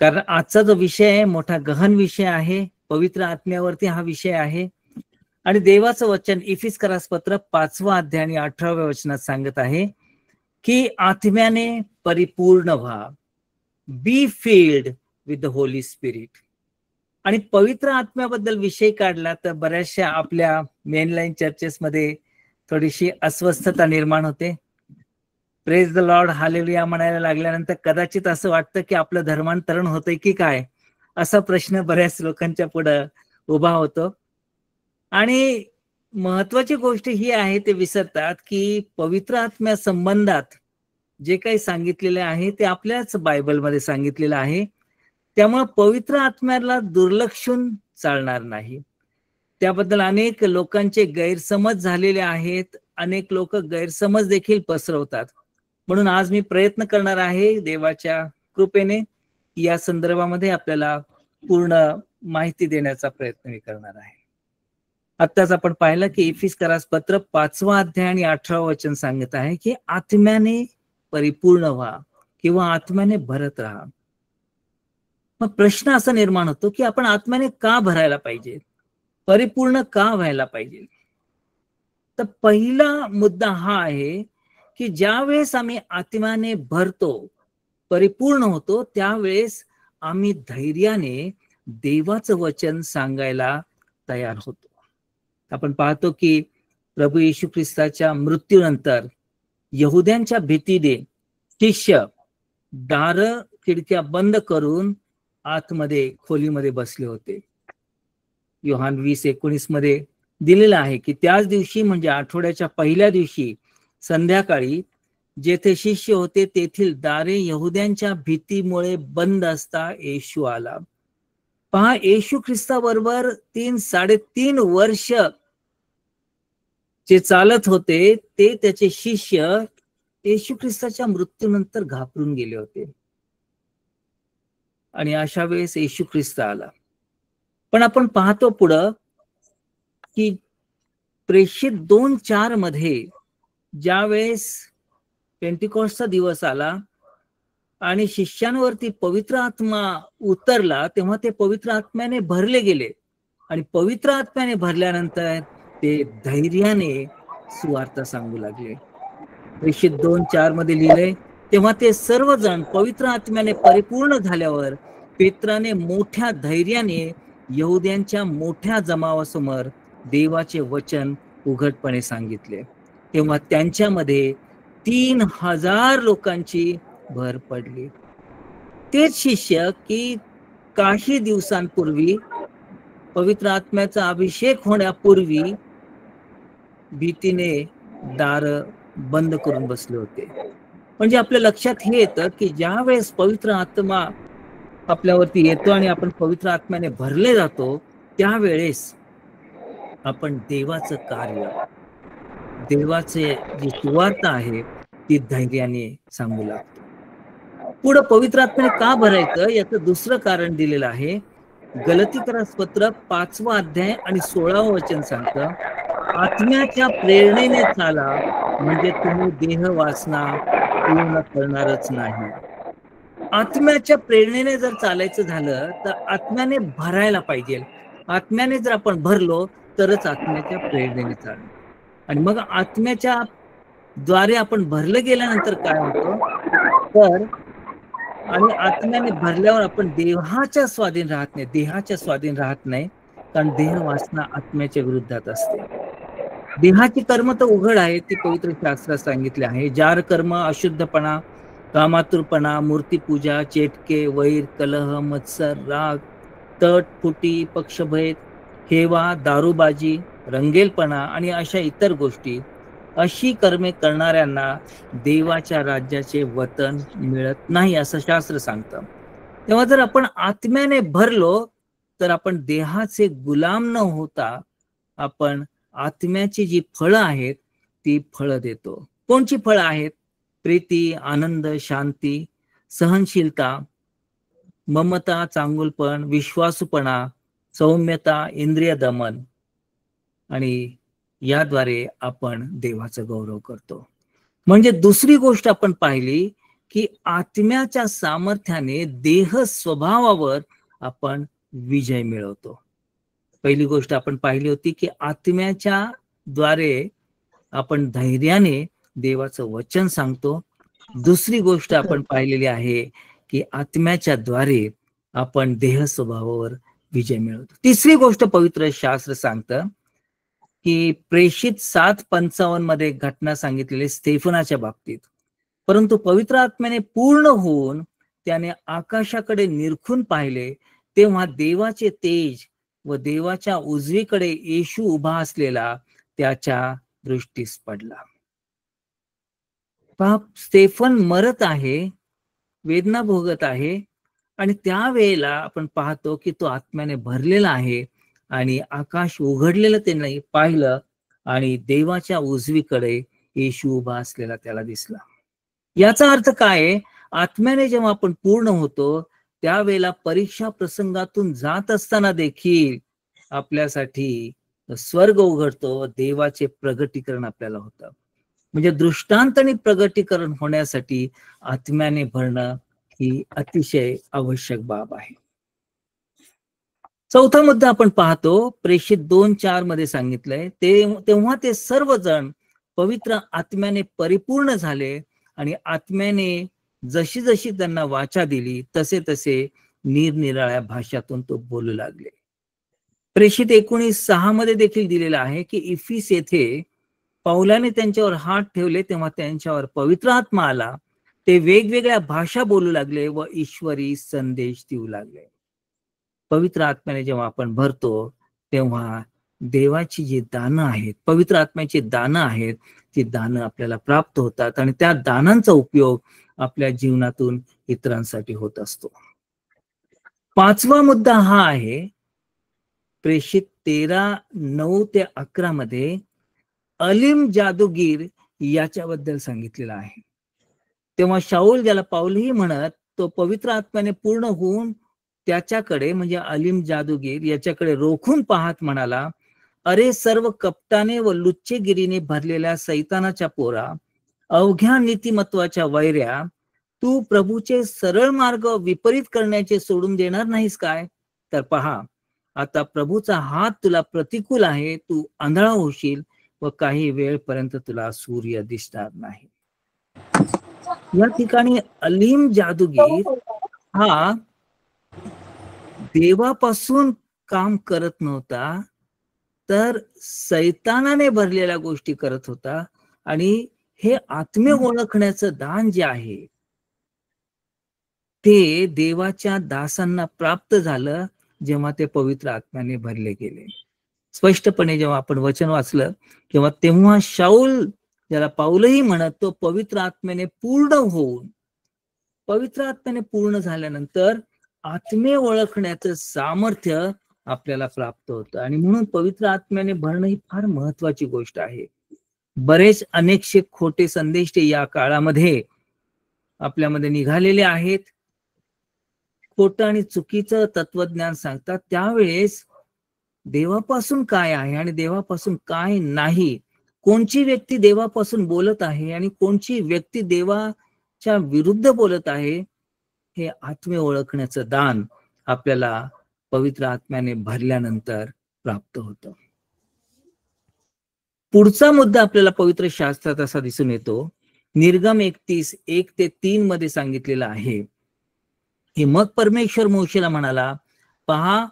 कारण आजचा जो विषय आहे मोठा गहन विषय आहे, पवित्र आत्म्यावरती हा विषय आहे. आणि देवाचं वचन इफिसकरास पत्र 5वा अध्याय आणि 18व्या वचनात सांगत आहे की आत्म्याने परिपूर्ण व्हा, be filled with the Holy spirit. आणि पवित्र आत्म्याबद्दल विषय काढला तर बऱ्याचशा आपल्या मेनलाईन चर्चेस मध्ये थोडीशी अस्वस्थता निर्माण होते. प्रेज द लॉर्ड, हालेलुया म्हणायला लागल्यानंतर कदाचित असं वाटतं की आपलं धर्मांतरण होतंय की काय, असा प्रश्न बऱ्याच लोकांच्या पुढे उभा होतो. आणि महत्वाची गोष्ट ही आहे, ते विसरतात की पवित्र आत्म्या संबंधात जे काही सांगितलेले आहे ते आपल्याच बायबलमध्ये सांगितलेलं आहे. त्यामुळे पवित्र आत्म्याला दुर्लक्षून चालणार नाही. त्याबद्दल अनेक लोकांचे गैरसमज झालेले आहेत, अनेक लोक गैरसमज देखील पसरवतात. म्हणून आज मी प्रयत्न करणार आहे देवाच्या कृपेने या संदर्भामध्ये आपल्याला पूर्ण माहिती देण्याचा प्रयत्न मी करणार आहे. आत्ताच आपण पाहिलं की इफिसकरास पत्र 5वा अध्याय आणि 18वं वचन सांगत आहे की आत्म्याने परिपूर्ण व्हा किंवा आत्म्याने भरत राहा. मग प्रश्न असा निर्माण होतो की आपण आत्म्याने का भरायला पाहिजे, परिपूर्ण का व्हायला पाहिजे. तर पहिला मुद्दा हा आहे की ज्या वेळेस आम्ही आत्म्याने भरतो, परिपूर्ण होतो, त्यावेळेस आम्ही धैर्याने देवाचं वचन सांगायला तयार होतो. आपण पाहतो की प्रभू येशू ख्रिस्ताच्या मृत्यूनंतर यहुद्यांच्या भीतीने शिष्य दार खिडक्या बंद करून आतमध्ये खोलीमध्ये बसले होते. योहान 20:19 मध्ये दिलेलं आहे की त्याच दिवशी म्हणजे आठवड्याच्या पहिल्या दिवशी संध्याकाळी जेथे शिष्य होते तेथील दारे यहुद्यांच्या भीतीमुळे बंद असता येशू आला. पहा, येशू ख्रिस्ताबरोबर 3-3.5 वर्ष जे चालत होते ते त्याचे शिष्य येशू ख्रिस्ताच्या मृत्यूनंतर घाबरून गेले होते. आणि अशा वेळेस येशू ख्रिस्त आला. पण आपण पाहतो पुढं की प्रेषित 2:4 मध्ये ज्या वेळेस पेंटिकॉस्टचा दिवस आला आणि शिष्यांवरती पवित्र आत्मा उतरला, तेव्हा ते पवित्र आत्म्याने भरले गेले. आणि पवित्र आत्म्याने भरल्यानंतर ते धैर्याने सुवार्ता सांगू लागले. प्रेषित 2:4 मध्ये लिहिलंय, तेव्हा ते सर्वजण पवित्र आत्म्याने परिपूर्ण झाल्यावर पेत्राने मोठ्या धैर्याने यहुद्यांच्या मोठ्या जमावासमोर देवाचे वचन उघडपणे सांगितले. तेव्हा त्यांच्यामध्ये 3,000 लोकांची भर पडली. तेच शिष्य की काही दिवसांपूर्वी पवित्र आत्म्याचा अभिषेक होण्यापूर्वी भीतीने दार बंद करून बसले होते. म्हणजे आपल्या लक्षात हे येतं की ज्या वेळेस पवित्र आत्मा आपल्यावरती येतो आणि आपण पवित्र आत्म्याने भरले जातो, त्यावेळेस आपण देवाचं कार्य, देवाचे जी सुवार्ता आहे ती धैर्याने सांगू लागतो. पुढे पवित्र आत्म्याने का भरायचं याचं दुसरं कारण दिलेलं आहे. गलतीकरास पत्र 5वा अध्याय आणि 16वं वचन सांगतं, आत्म्याच्या प्रेरणेने चाला म्हणजे तुम्ही देह वासना पूर्ण करणारच नाही. आत्म्याच्या प्रेरणेने जर चालायचं झालं तर आत्म्याने भरायला पाहिजे. आत्म्याने जर आपण भरलो तरच आत्म्याच्या प्रेरणेने चालू. आणि मग आत्म्याच्या द्वारे आपण भरलं गेल्यानंतर काय होतं तर, आणि आत्म्याने भरल्यावर आपण देहाच्या स्वाधीन राहत नाही, देहाच्या स्वाधीन राहत नाही. कारण देह वासना आत्म्याच्या विरुद्धात असते. देहाची कर्म तर उघड आहे, ती पवित्र शास्त्रात सांगितले आहे. जार कर्म, अशुद्धपणा, कामातुरपणा, मूर्तीपूजा, चेटके, वैर, कलह, मत्सर, राग, तट, फुटी, पक्षभेद, हेवा, दारूबाजी, रंगेलपणा आणि अशा इतर गोष्टी, अशी कर्मे करणाऱ्यांना देवाच्या राज्याचे वतन मिळत नाही असं शास्त्र सांगतं. तेव्हा जर आपण आत्म्याने भरलो तर आपण देहाचे गुलाम न होता आपण आत्म्याची जी फळं आहेत ती फळं देतो. कोणची फळं आहेत? प्रीती, आनंद, शांती, सहनशीलता, ममता, चांगुलपण, विश्वासूपणा, सौम्यता, इंद्रिय दमन. आणि याद्वारे आपण देवाचा गौरव करतो. म्हणजे दुसरी गोष्ट आपण पाहिली की आत्म्याच्या सामर्थ्याने देह स्वभावावर आपण विजय मिळवतो. पहिली गोष्ट आपण पाहिली होती की आत्म्याच्या द्वारे आपण धैर्याने देवाचं वचन सांगतो. दुसरी गोष्ट आपण पाहिलेली आहे की आत्म्याच्या द्वारे आपण देह स्वभावावर विजय मिळवतो. तिसरी गोष्ट पवित्र शास्त्र सांगतं की प्रेषित 7:55 मध्ये घटना सांगितलेली स्तेफनाच्या बाबतीत. परंतु पवित्र आत्म्याने पूर्ण होऊन त्याने आकाशाकडे निरखून पाहिले, तेव्हा देवाचे तेज व देवाच्या उजवीकडे येशू उभा असलेला त्याच्या दृष्टीस पडला. स्तेफन मरत आहे, वेदना भोगत आहे, आणि त्यावेळेला आपण पाहतो की तो आत्म्याने भरलेला आहे आणि आकाश उघडलेलं त्यांनी पाहिलं आणि देवाच्या उजवीकडे येशू उभा असलेला त्याला दिसला. याचा अर्थ काय? आत्म्याने जेव्हा आपण पूर्ण होतो त्यावेळेला परीक्षा प्रसंगातून जात असताना देखील आपल्यासाठी स्वर्ग उघडतो, देवाचे प्रगटीकरण आपल्याला होतं. म्हणजे दृष्टांत आणि प्रगटीकरण होण्यासाठी आत्म्याने भरणं ही अतिशय आवश्यक बाब आहे. चौथा मुद्दा आपण पाहतो, प्रेषित 2:4 मध्ये सांगितलंय, तेव्हा ते सर्वजण पवित्र आत्म्याने परिपूर्ण झाले आणि आत्म्याने जशी जशी त्यांना वाचा दिली तसे तसे निरनिराळ्या भाषातून तो बोलू लागले. प्रेषित 19:6 मध्ये देखील दिलेलं आहे की इफिस येथे पौलाने त्यांच्यावर हात ठेवले तेव्हा त्यांच्यावर पवित्र आत्मा आला. ते वेगवेगळ्या भाषा बोलू लागले व ईश्वरी संदेश देऊ लागले. पवित्र आत्म्याने जेव्हा आपण भरतो तेव्हा देवाची जी दानं आहेत, पवित्र आत्म्याची दानं आहेत, ती दानं आपल्याला प्राप्त होतात आणि त्या दानांचा उपयोग आपल्या जीवनातून इतरांसाठी होत असतो. पाचवा मुद्दा हा आहे, प्रेषित 13:9-11 मध्ये अलीम जादूगीर याच्याबद्दल सांगितलेलं आहे. तेव्हा शाऊल, ज्याला पाऊलही म्हणत, तो पवित्र आत्म्याने पूर्ण होऊन त्याच्याकडे म्हणजे अलीम जादूगीर याच्याकडे रोखून पाहत म्हणाला, अरे सर्व कपटाने व लुच्चेगिरीने भरलेल्या सैतानाच्या पोरा, अवघ्या नीतिमत्वाच्या वैऱ्या, तू प्रभूचे सरळ मार्ग विपरीत करण्याचे सोडून देणार नाहीस काय? तर पहा, आता प्रभूचा हात तुला प्रतिकूल आहे, तू आंधळा होशील व काही वेळपर्यंत तुला सूर्य दिसणार नाही. या ठिकाणी अलीम जादूगीर हा देवापासून काम करत नव्हता, तर सैतानाने भरलेल्या गोष्टी करत होता. आणि हे आत्मे ओळखण्याचं दान जे आहे ते देवाच्या दासांना प्राप्त झालं जेव्हा ते पवित्र आत्म्याने भरले गेले. स्पष्टपणे जेव्हा आपण वचन वाचलं तेव्हा शाऊल, ज्याला पाऊलही म्हणत, तो पवित्र आत्म्याने पूर्ण होऊन, पवित्र आत्म्याने पूर्ण झाल्यानंतर आत्मे ओळखण्याचं सामर्थ्य आपल्याला प्राप्त होतं. आणि म्हणून पवित्र आत्म्याने भरणं ही फार महत्वाची गोष्ट आहे. बरेच अनेकशे खोटे संदेश या काळामध्ये आपल्यामध्ये निघालेले आहेत. खोटं आणि चुकीचं तत्वज्ञान सांगतात. त्यावेळेस देवापासून काय आहे आणि देवापासून काय नाही, कोणची व्यक्ती देवापासून बोलत आहे आणि कोणची व्यक्ती देवाच्या विरुद्ध बोलत आहे, हे आत्मे ओळखण्याचं दान आपल्याला पवित्र आत्म्याने भरल्यानंतर प्राप्त होतं. पुढचा मुद्दा आपल्याला पवित्र शास्त्रात असा दिसून येतो, निर्गम 31:1-3 मध्ये सांगितलेलं आहे की मग परमेश्वर मोशेला म्हणाला, पहा,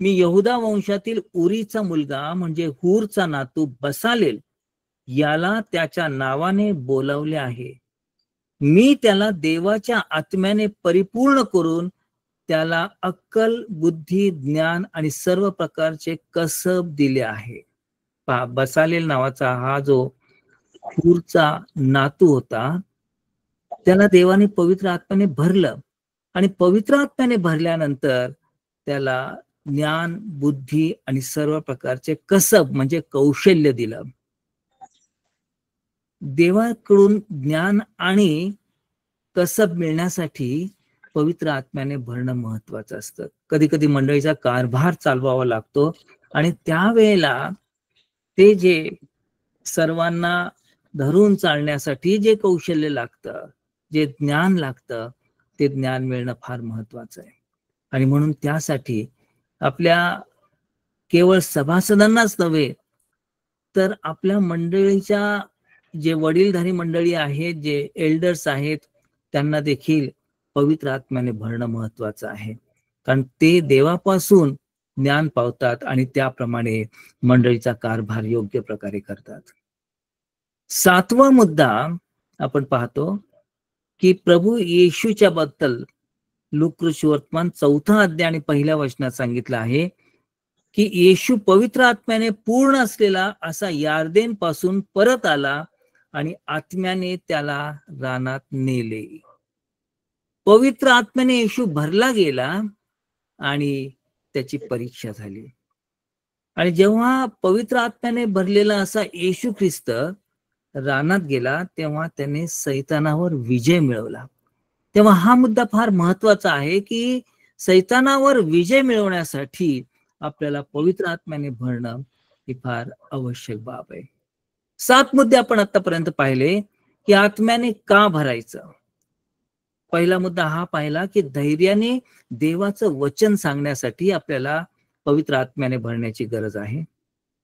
मी यहुदा वंशातील उरीचा मुलगा म्हणजे हूरचा नातू बसालेल याला त्याच्या नावाने बोलावले आहे. मी त्याला देवाच्या आत्म्याने परिपूर्ण करून त्याला अक्कल, बुद्धी, ज्ञान आणि सर्व प्रकारचे कसब दिले आहे. पहा, बसालेल नावाचा हा जो हूरचा नातू होता त्याला देवाने पवित्र आत्म्याने भरलं आणि पवित्र आत्म्याने भरल्यानंतर त्याला ज्ञान, बुद्धी आणि सर्व प्रकारचे कसब म्हणजे कौशल्य दिलं. देवाकडून ज्ञान आणि कसब मिळण्यासाठी पवित्र आत्म्याने भरणं महत्वाचं असतं. कधी कधी मंडळीचा कारभार चालवावा लागतो आणि त्यावेळेला ते जे सर्वांना धरून चालण्यासाठी जे कौशल्य लागतं, जे ज्ञान लागतं ते ज्ञान मिळणं फार महत्वाचं आहे. आणि म्हणून त्यासाठी आपल्या केवळ सभासदांनाच नव्हे तर आपल्या मंडळीच्या जे वडीलधारी मंडळी आहेत, जे एल्डर्स आहेत, त्यांना देखील पवित्र आत्म्याने भरणं महत्वाचं आहे. कारण ते देवापासून ज्ञान पावतात आणि त्याप्रमाणे मंडळीचा कारभार योग्य प्रकारे करतात. 7वा मुद्दा आपण पाहतो की प्रभू येशूच्या बद्दल लूका वर्तमान 4 अध्याय आणि 1 वचनात सांगितलं आहे की येशू पवित्र आत्म्याने पूर्ण असलेला असा यार्देन पासून परत आला आणि आत्म्याने त्याला रानात नेले. पवित्र आत्म्याने येशू भरला गेला आणि त्याची परीक्षा झाली. आणि जेव्हा पवित्र आत्म्याने भरलेला असा येशू ख्रिस्त रानात गेला तेव्हा त्याने सैतानावर विजय मिळवला. तेव्हा हा मुद्दा फार महत्वाचा आहे की सैतानावर विजय मिळवण्यासाठी आपल्याला पवित्र आत्म्याने भरणं ही फार आवश्यक बाब आहे. 7 मुद्दे आपण आतापर्यंत पाहिले की आत्म्याने का भरायचं. पहिला मुद्दा हा पाहिला की धैर्याने देवाचं वचन सांगण्यासाठी आपल्याला पवित्र आत्म्याने भरण्याची गरज आहे.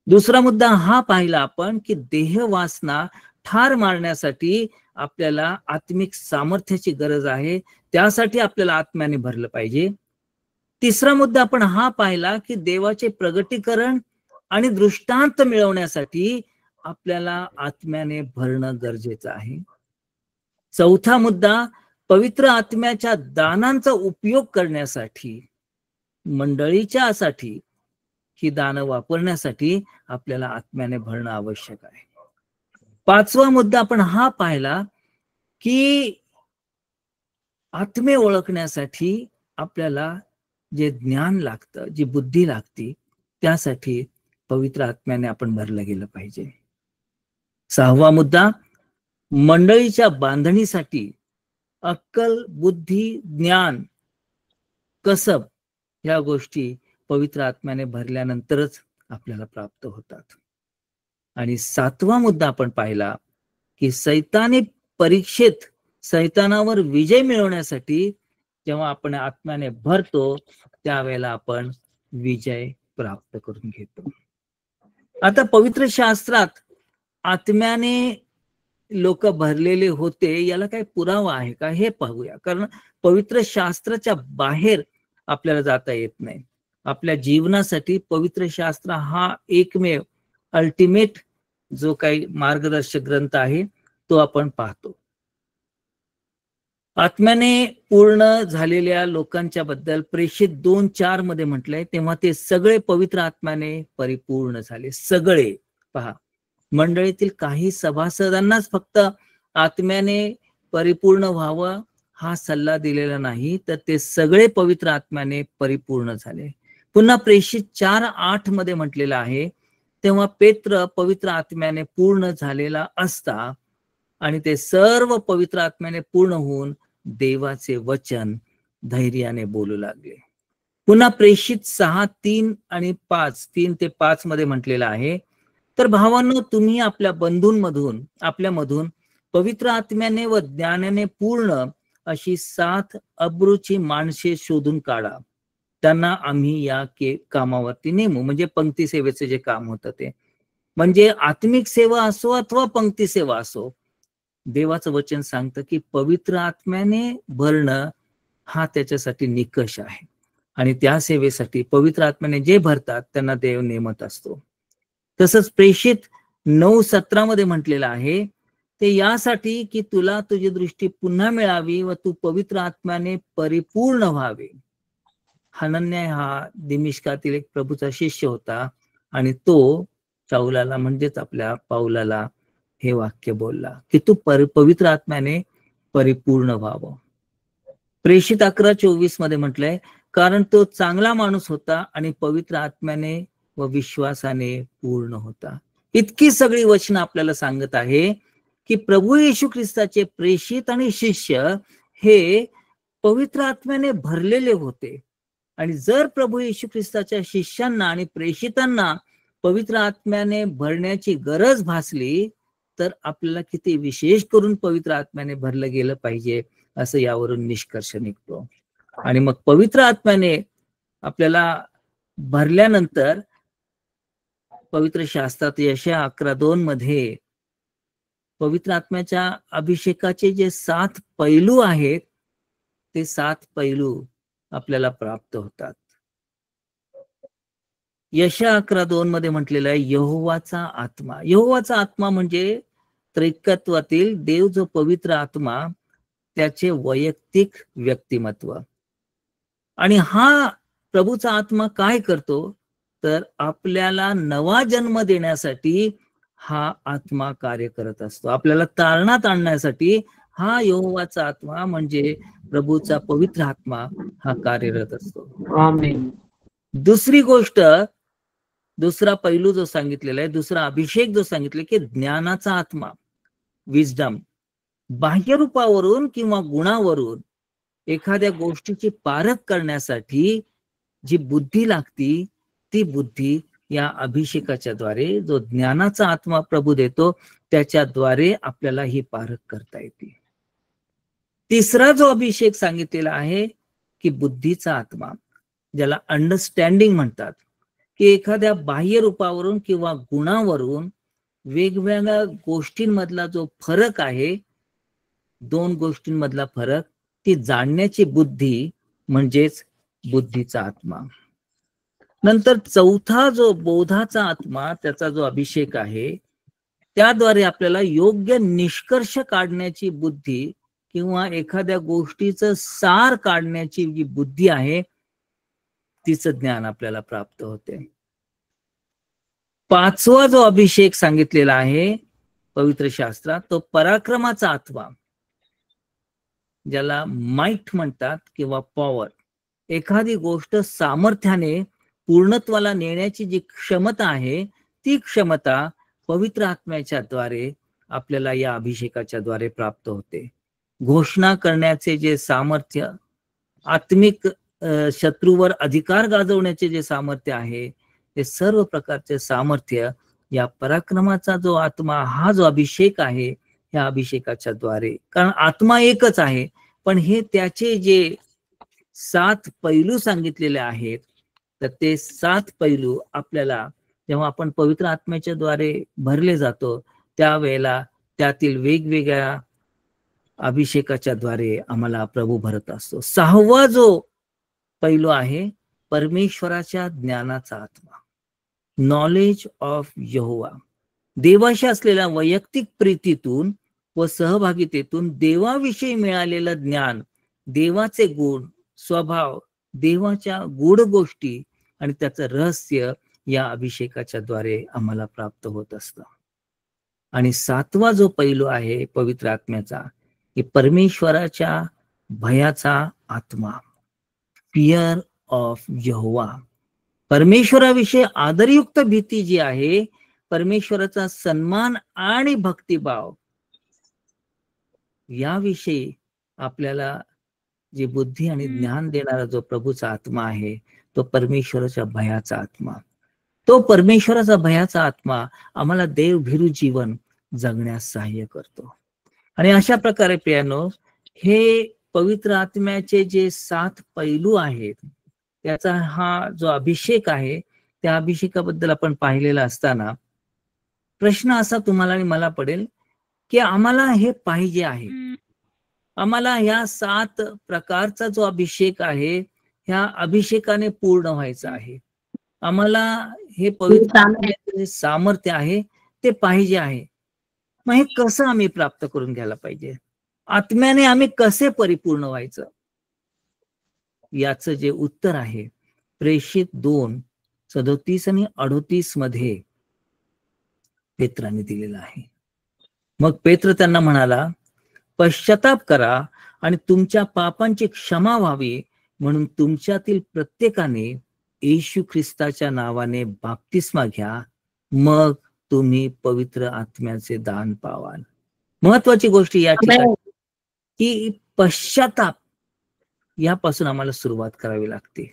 दुसरा मुद्दा हा पाहिला आपण की देह वासना ठार मारण्यासाठी आपल्याला आत्मिक सामर्थ्याची गरज आहे, त्यासाठी आपल्याला आत्म्याने भरलं पाहिजे. तिसरा मुद्दा आपण हा पाहिला की देवाचे प्रगटीकरण आणि दृष्टांत मिळवण्यासाठी आपल्याला आत्म्याने भरणं गरजेचं आहे. चौथा मुद्दा पवित्र आत्म्याच्या दानांचा उपयोग करण्यासाठी मंडळीच्यासाठी ही दानं वापरण्यासाठी आपल्याला आत्म्याने भरणं आवश्यक आहे. 5वा मुद्दा आपण हा पाहिला की आत्मे ओळखण्यासाठी आपल्याला जे ज्ञान लागतं, जी बुद्धी लागती, त्यासाठी पवित्र आत्म्याने आपण भरलं गेलं पाहिजे. 6वा मुद्दा मंडळीच्या बांधणीसाठी अक्कल, बुद्धी, ज्ञान, कसब या गोष्टी पवित्र आत्म्याने भरल्यानंतरच आपल्याला प्राप्त होतात. आणि 7वा मुद्दा आपण पाहिला की सैतानी परीक्षेत सैतानावर विजय मिळवण्यासाठी जेव्हा आपण आत्म्याने भरतो त्यावेळेला आपण विजय प्राप्त करून घेतो. आता पवित्र शास्त्रात आत्म्याने लोक भरलेले होते याला काही पुरावा आहे का हे पाहूया. कारण पवित्र शास्त्राच्या बाहेर आपल्याला जाता येत नाही. आपल्या जीवनासाठी पवित्र शास्त्र हा एकमेव अल्टिमेट जो काही मार्गदर्शक ग्रंथ आहे तो आपण पाहतो. आत्म्याने पूर्ण झालेल्या लोकांच्या बद्दल प्रेषित 2:4 मध्ये म्हटलंय तेव्हा ते सगळे पवित्र आत्म्याने परिपूर्ण झाले. सगळे पहा, मंडळीतील काही सभासदांनाच फक्त आत्म्याने परिपूर्ण व्हावं हा सल्ला दिलेला नाही, तर ते सगळे पवित्र आत्म्याने परिपूर्ण झाले. पुन्हा प्रेषित 4:8 मध्ये म्हटलेलं आहे तेव्हा पेत्र पवित्र आत्म्याने पूर्ण झालेला असता आणि ते सर्व पवित्र आत्म्याने पूर्ण होऊन देवाचे वचन धैर्याने बोलू लागले. पुन्हा प्रेषित 6:3 आणि 3 ते 5 मध्ये म्हटलेलं आहे तर भावांनो, तुम्ही आपल्या बंधूंमधून आपल्यामधून पवित्र आत्म्याने व ज्ञानाने पूर्ण अशी 7 अब्रूची माणसे शोधून काढा. त्यांना आम्ही या कामावरती नेमू. म्हणजे पंक्ती सेवेचे जे काम होतं ते, म्हणजे आत्मिक सेवा असो अथवा पंक्ती सेवा असो, देवाचं वचन सांगतं की पवित्र आत्म्याने भरणं हा त्याच्यासाठी निकष आहे. आणि त्या सेवेसाठी पवित्र आत्म्याने जे भरतात त्यांना देव नेमत असतो. तसंच प्रेषित 9:17 मध्ये म्हटलेलं आहे ते यासाठी की तुला तुझी दृष्टी पुन्हा मिळावी व तू पवित्र आत्म्याने परिपूर्ण व्हावे. हनन्या हा दिमिश्कातील एक प्रभूचा शिष्य होता आणि तो शाऊलाला म्हणजेच आपल्या पाऊलाला हे वाक्य बोलला की तू पवित्र आत्म्याने परिपूर्ण व्हावं. प्रेषित 11:24 मध्ये म्हटलंय कारण तो चांगला माणूस होता आणि पवित्र आत्म्याने व विश्वासाने पूर्ण होता. इतकी सगळी वचनं आपल्याला सांगत आहे की प्रभू येशू ख्रिस्ताचे प्रेषित आणि शिष्य हे पवित्र आत्म्याने भरलेले होते. आणि जर प्रभू येशू ख्रिस्ताच्या शिष्यांना आणि प्रेषितांना पवित्र आत्म्याने भरण्याची गरज भासली तर आपल्याला किती विशेष करून पवित्र आत्म्याने भरलं गेलं पाहिजे असं यावरून निष्कर्ष निघतो. आणि मग पवित्र आत्म्याने आपल्याला भरल्यानंतर पवित्र शास्त्रात यशया 11:2 मध्ये पवित्र आत्म्याच्या अभिषेकाचे जे 7 पैलू आहेत ते 7 पैलू आपल्याला प्राप्त होतात. यशया 11:2 मध्ये म्हटलेलं आहे यहोवाचा आत्मा. यहोवाचा आत्मा म्हणजे त्रैकत्वातील देव जो पवित्र आत्मा, त्याचे वैयक्तिक व्यक्तिमत्व. आणि हा प्रभूचा आत्मा काय करतो, तर आपल्याला नवा जन्म देण्यासाठी हा आत्मा कार्य करत असतो. आपल्याला तारणात आणण्यासाठी हा यहोवाचा आत्मा म्हणजे प्रभूचा पवित्र आत्मा हा कार्यरत असतो. आमेन. दुसरी गोष्ट, दुसरा पैलू जो सांगितलेला आहे, दुसरा अभिषेक जो सांगितले की ज्ञानाचा आत्मा, विजडम. बाह्य रूपावरून किंवा गुणावरून एखाद्या गोष्टीची पारख करण्यासाठी जी बुद्धी लागती, ती बुद्धी या अभिषेकाच्या द्वारे जो ज्ञानाचा आत्मा प्रभू देतो त्याच्याद्वारे आपल्याला ही पारख करता येते. तिसरा जो अभिषेक सांगितलेला आहे की बुद्धीचा आत्मा, ज्याला अंडरस्टँडिंग म्हणतात, की एखाद्या बाह्य रूपावरून किंवा गुणावरून वेगवेगळ्या गोष्टींमधला जो फरक आहे, दोन गोष्टींमधला फरक, ती जाणण्याची बुद्धी म्हणजेच बुद्धीचा आत्मा. नंतर चौथा जो बोधाचा आत्मा, त्याचा जो अभिषेक आहे, त्याद्वारे आपल्याला योग्य निष्कर्ष काढण्याची बुद्धी किंवा एखाद्या गोष्टीचं सार काढण्याची जी बुद्धी आहे तिचं ज्ञान आपल्याला प्राप्त होते. पाचवा जो अभिषेक सांगितलेला आहे पवित्र शास्त्रात तो पराक्रमाचा आत्मा, ज्याला माइट म्हणतात किंवा पॉवर. एखादी गोष्ट सामर्थ्याने पूर्णत्वाला नेण्याची जी क्षमता आहे ती क्षमता पवित्र आत्म्याच्या द्वारे आपल्याला या अभिषेकाच्या द्वारे प्राप्त होते. घोषणा करण्याचे जे सामर्थ्य, आत्मिक शत्रूवर अधिकार गाजवण्याचे जे सामर्थ्य आहे, ते सर्व प्रकारचे सामर्थ्य या पराक्रमाचा जो आत्मा, हा जो अभिषेक आहे, या अभिषेकाच्या द्वारे. कारण आत्मा एकच आहे, पण हे त्याचे जे 7 पैलू सांगितलेले आहेत, तर ते 7 पैलू आपल्याला जेव्हा आपण पवित्र आत्म्याच्या द्वारे भरले जातो त्यावेळेला त्यातील वेगवेगळ्या अभिषेकाच्या द्वारे आम्हाला प्रभू भरत असतो. 6वा जो पैलू आहे परमेश्वराच्या ज्ञानाचा आत्मा, नॉलेज ऑफ यहोवा. देवाशी असलेल्या वैयक्तिक प्रीतीतून व सहभागितेतून देवाविषयी मिळालेलं ज्ञान, देवाचे गुण, स्वभाव, देवाच्या गूढ गोष्टी आणि त्याचं रहस्य या अभिषेकाच्या द्वारे आम्हाला प्राप्त होत असतं. आणि 7वा जो पैलू आहे पवित्र आत्म्याचा, की परमेश्वराच्या भयाचा आत्मा, फिअर ऑफ यहोवा. परमेश्वराविषयी आदरयुक्त भीती जी आहे, परमेश्वराचा सन्मान आणि भक्तिभाव, याविषयी आपल्याला जी बुद्धी आणि ज्ञान देणारा जो प्रभूचा आत्मा आहे तो परमेश्वराच्या भयाचा आत्मा. तो परमेश्वराचा भयाचा आत्मा आम्हाला देवभीरू जीवन जगण्यास सहाय्य करतो. आणि अशा प्रकारे प्रियानो, हे पवित्र आत्म्याचे जे 7 पैलू आहेत त्याचा हा जो अभिषेक आहे, त्या अभिषेकाबद्दल आपण पाहिलेला असताना प्रश्न असा तुम्हाला आणि मला पडेल की आम्हाला हे पाहिजे आहे, आम्हाला ह्या 7 प्रकारचा जो अभिषेक आहे ह्या अभिषेकाने पूर्ण व्हायचं आहे, आम्हाला हे पवित्र सामर्थ्य आहे ते पाहिजे आहे. मग हे कसं आम्ही प्राप्त करून घ्यायला पाहिजे, आत्म्याने आम्ही कसे परिपूर्ण व्हायचं, याचं जे उत्तर आहे प्रेषित 2:37 आणि 38 मध्ये पेत्राने दिलेलं आहे. मग पेत्र त्यांना म्हणाला, पश्चाताप करा आणि तुमच्या पापांची क्षमा व्हावी म्हणून तुमच्यातील प्रत्येकाने येशू ख्रिस्ताच्या नावाने बाप्तिस्मा घ्या, मग तुम्ही पवित्र आत्म्याचे दान पावाल. महत्वाची गोष्ट या ठिकाणी की पश्चाताप यापासून आम्हाला सुरुवात करावी लागते.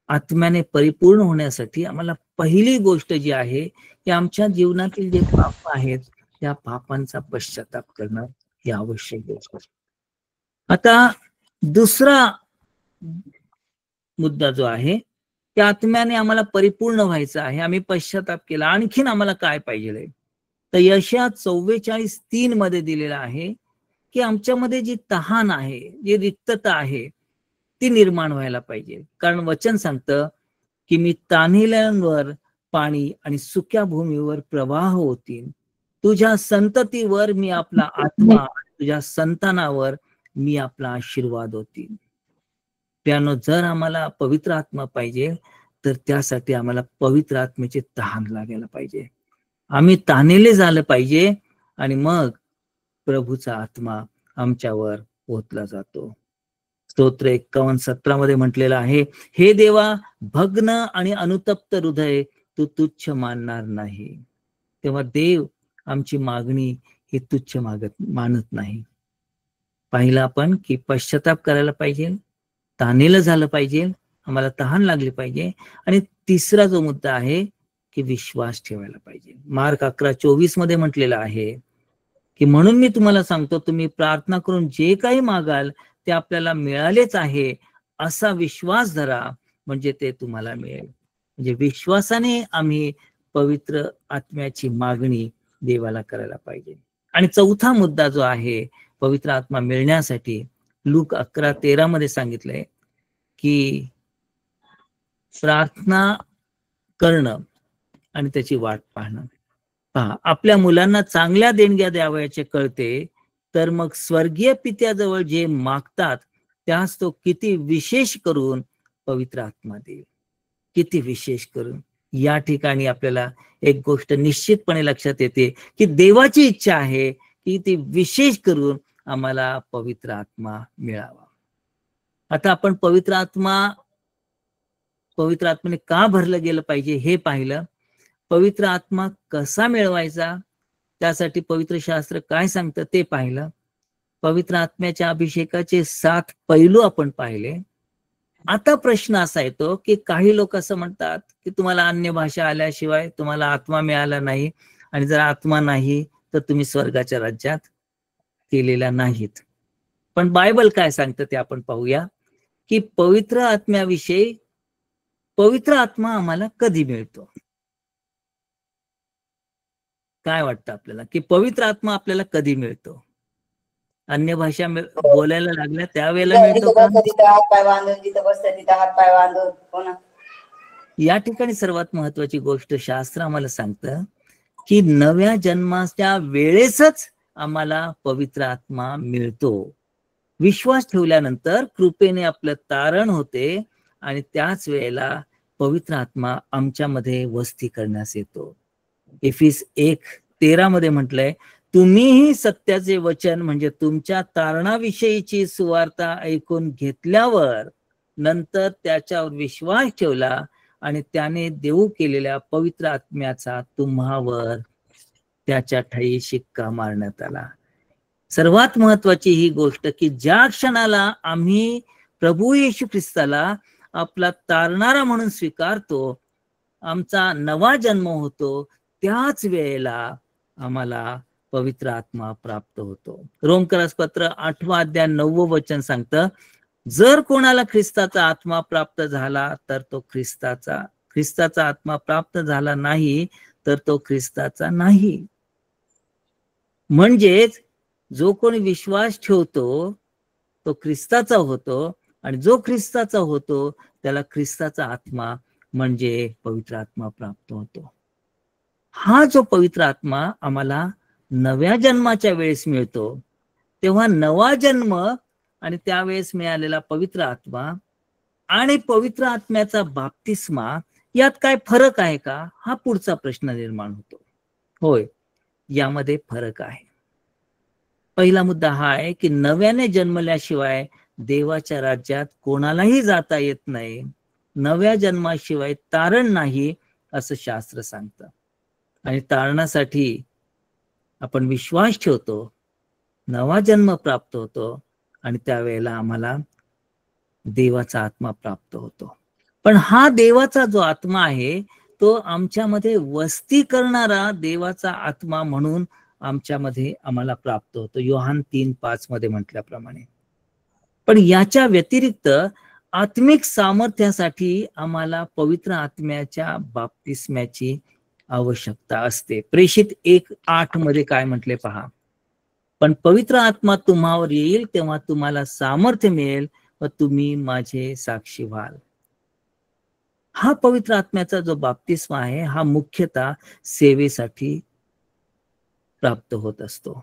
आत्म्याने परिपूर्ण होण्यासाठी आम्हाला पहिली गोष्ट जी आहे की आमच्या जीवनातील जे पाप आहेत त्या पापांचा पश्चाताप करणं ही आवश्यक गोष्ट. आता दुसरा मुद्दा जो आहे, त्या आत्म्याने आम्हाला परिपूर्ण व्हायचं आहे. आम्ही पश्चाताप केला, आणखीन आम्हाला काय पाहिजे? तर यशया 44:3 मध्ये दिलेलं आहे की आमच्यामध्ये जी तहान आहे, जी रिक्तता आहे, ती निर्माण व्हायला पाहिजे. कारण वचन सांगतं की मी तान्हिल्यांवर पाणी आणि सुक्या भूमीवर प्रवाह होतील. तुझ्या संततीवर मी आपला आत्मा, तुझ्या संतानावर मी आपला आशीर्वाद होतील. त्यानं जर आम्हाला पवित्र आत्मा पाहिजे, तर त्यासाठी आम्हाला पवित्र आत्म्याची तहान लागायला पाहिजे. आम्ही तान्हेले झालं पाहिजे आणि मग प्रभूचा आत्मा आमच्यावर ओतला जातो. स्तोत्र 51:17 मध्ये म्हटलेलं आहे, हे देवा, भग्न आणि अनुतप्त हृदय तू तुच्छ मानणार नाही. तेव्हा देव आमची मागणी ही तुच्छ मानत नाही. पाहिलं आपण की पश्चाताप करायला पाहिजे, तानेलं झालं पाहिजे, आम्हाला तहान लागली पाहिजे. आणि तिसरा जो मुद्दा आहे की विश्वास ठेवायला पाहिजे. मार्क 11:24 मध्ये म्हटलेलं आहे की म्हणून मी तुम्हाला सांगतो, तुम्ही प्रार्थना करून जे काही मागाल ते आपल्याला मिळालेच आहे, असा विश्वास धरा, म्हणजे ते तुम्हाला मिळेल. म्हणजे विश्वासाने आम्ही पवित्र आत्म्याची मागणी देवाला करायला पाहिजे. आणि चौथा मुद्दा जो आहे पवित्र आत्मा मिळण्यासाठी, लूक 11:13 मध्ये सांगितलंय की प्रार्थना करणं आणि त्याची वाट पाहणं. पहा, आपल्या मुलांना चांगल्या देणग्या द्यावयाचे कळते, तर मग स्वर्गीय पित्याजवळ जे मागतात त्यास तो किती विशेष करून पवित्र आत्मा देईल. किती विशेष करून. या ठिकाणी आपल्याला एक गोष्ट निश्चितपणे लक्षात येते की देवाची इच्छा आहे की ती विशेष करून आम्हाला पवित्र आत्मा मिळावा. आता आपण पवित्र आत्म्याने का भरलं गेलं पाहिजे हे पाहिलं. पवित्र आत्मा कसा मिळवायचा, त्यासाठी पवित्र शास्त्र काय सांगतं ते पाहिलं. पवित्र आत्म्याच्या अभिषेकाचे 7 पैलू आपण पाहिले. आता प्रश्न असा येतो की काही लोक असं म्हणतात की तुम्हाला अन्य भाषा आल्याशिवाय तुम्हाला आत्मा मिळाला नाही, आणि जर आत्मा नाही तर तुम्ही स्वर्गाच्या राज्यात केलेल्या नाहीत. पण बायबल काय सांगतं ते आपण पाहूया की पवित्र आत्म्याविषयी, पवित्र आत्मा आम्हाला कधी मिळतो. काय वाटतं आपल्याला की पवित्र आत्मा आपल्याला कधी मिळतो? अन्य भाषा बोलायला लागल्या त्यावेळेला मिळतो का? या ठिकाणी सर्वात महत्वाची गोष्ट शास्त्र आम्हाला सांगतं की नव्या जन्माच्या वेळेसच आम्हाला पवित्र आत्मा मिळतो. विश्वास ठेवल्यानंतर कृपेने आपलं तारण होते आणि त्याच वेळेला पवित्र आत्मा आमच्यामध्ये वस्ती करण्यास येतो. एफिस 1:13 मध्ये म्हटलंय, तुम्हीही सत्याचे वचन म्हणजे तुमच्या तारणाविषयीची सुवार्ता ऐकून घेतल्यावर नंतर त्याच्यावर विश्वास ठेवला आणि त्याने देऊ केलेल्या पवित्र आत्म्याचा तुम्हावर त्याच्या ठायी शिक्का मारण्यात आला. सर्वात महत्वाची ही गोष्ट की ज्या क्षणाला आम्ही प्रभू येशू ख्रिस्ताला आपला तारणारा म्हणून स्वीकारतो, आमचा नवा जन्म होतो, त्याच वेळेला आम्हाला पवित्र आत्मा प्राप्त होतो. रोमकरास पत्र 8 अध्याय 9 वचन सांगतं, जर कोणाला ख्रिस्ताचा आत्मा प्राप्त झाला तर तो ख्रिस्ताचा आत्मा प्राप्त झाला नाही तर तो ख्रिस्ताचा नाही. म्हणजेच जो कोणी विश्वास ठेवतो तो ख्रिस्ताचा होतो, आणि जो ख्रिस्ताचा होतो त्याला ख्रिस्ताचा आत्मा म्हणजे पवित्र आत्मा प्राप्त होतो. हा जो पवित्र आत्मा आम्हाला नव्या जन्माच्या वेळेस मिळतो, तेव्हा नवा जन्म आणि त्यावेळेस मिळालेला पवित्र आत्मा आणि पवित्र आत्म्याचा बाप्तिस्मा यात काय फरक आहे का, हा पुढचा प्रश्न निर्माण होतो. होय, यामध्ये फरक आहे. पहिला मुद्दा हा आहे की नव्याने जन्मल्याशिवाय देवाच्या राज्यात कोणालाही जाता येत नाही. नव्या जन्माशिवाय तारण नाही असं शास्त्र सांगतं. आणि तारणासाठी आपण विश्वास ठेवतो, नवा जन्म प्राप्त होतो आणि त्यावेळेला आम्हाला देवाचा आत्मा प्राप्त होतो. पण हा देवाचा जो आत्मा आहे तो आमच्यामध्ये वस्ती करणारा देवाचा आत्मा म्हणून आमच्यामध्ये आम्हाला प्राप्त होतो, योहान 3:5 मध्ये म्हटल्याप्रमाणे. पण याच्या व्यतिरिक्त आत्मिक सामर्थ्यासाठी आम्हाला पवित्र आत्म्याच्या बाप्तिस्म्याची आवश्यकता असते. प्रेषित 1:8 मध्ये काय म्हटले पहा, पण पवित्र आत्मा तुम्हावर येईल तेव्हा तुम्हाला सामर्थ्य मिळेल व तुम्ही माझे साक्षी व्हाल. हा पवित्र आत्म्याचा जो बाप्तिस्मा आहे हा मुख्यतः सेवेसाठी प्राप्त होत असतो.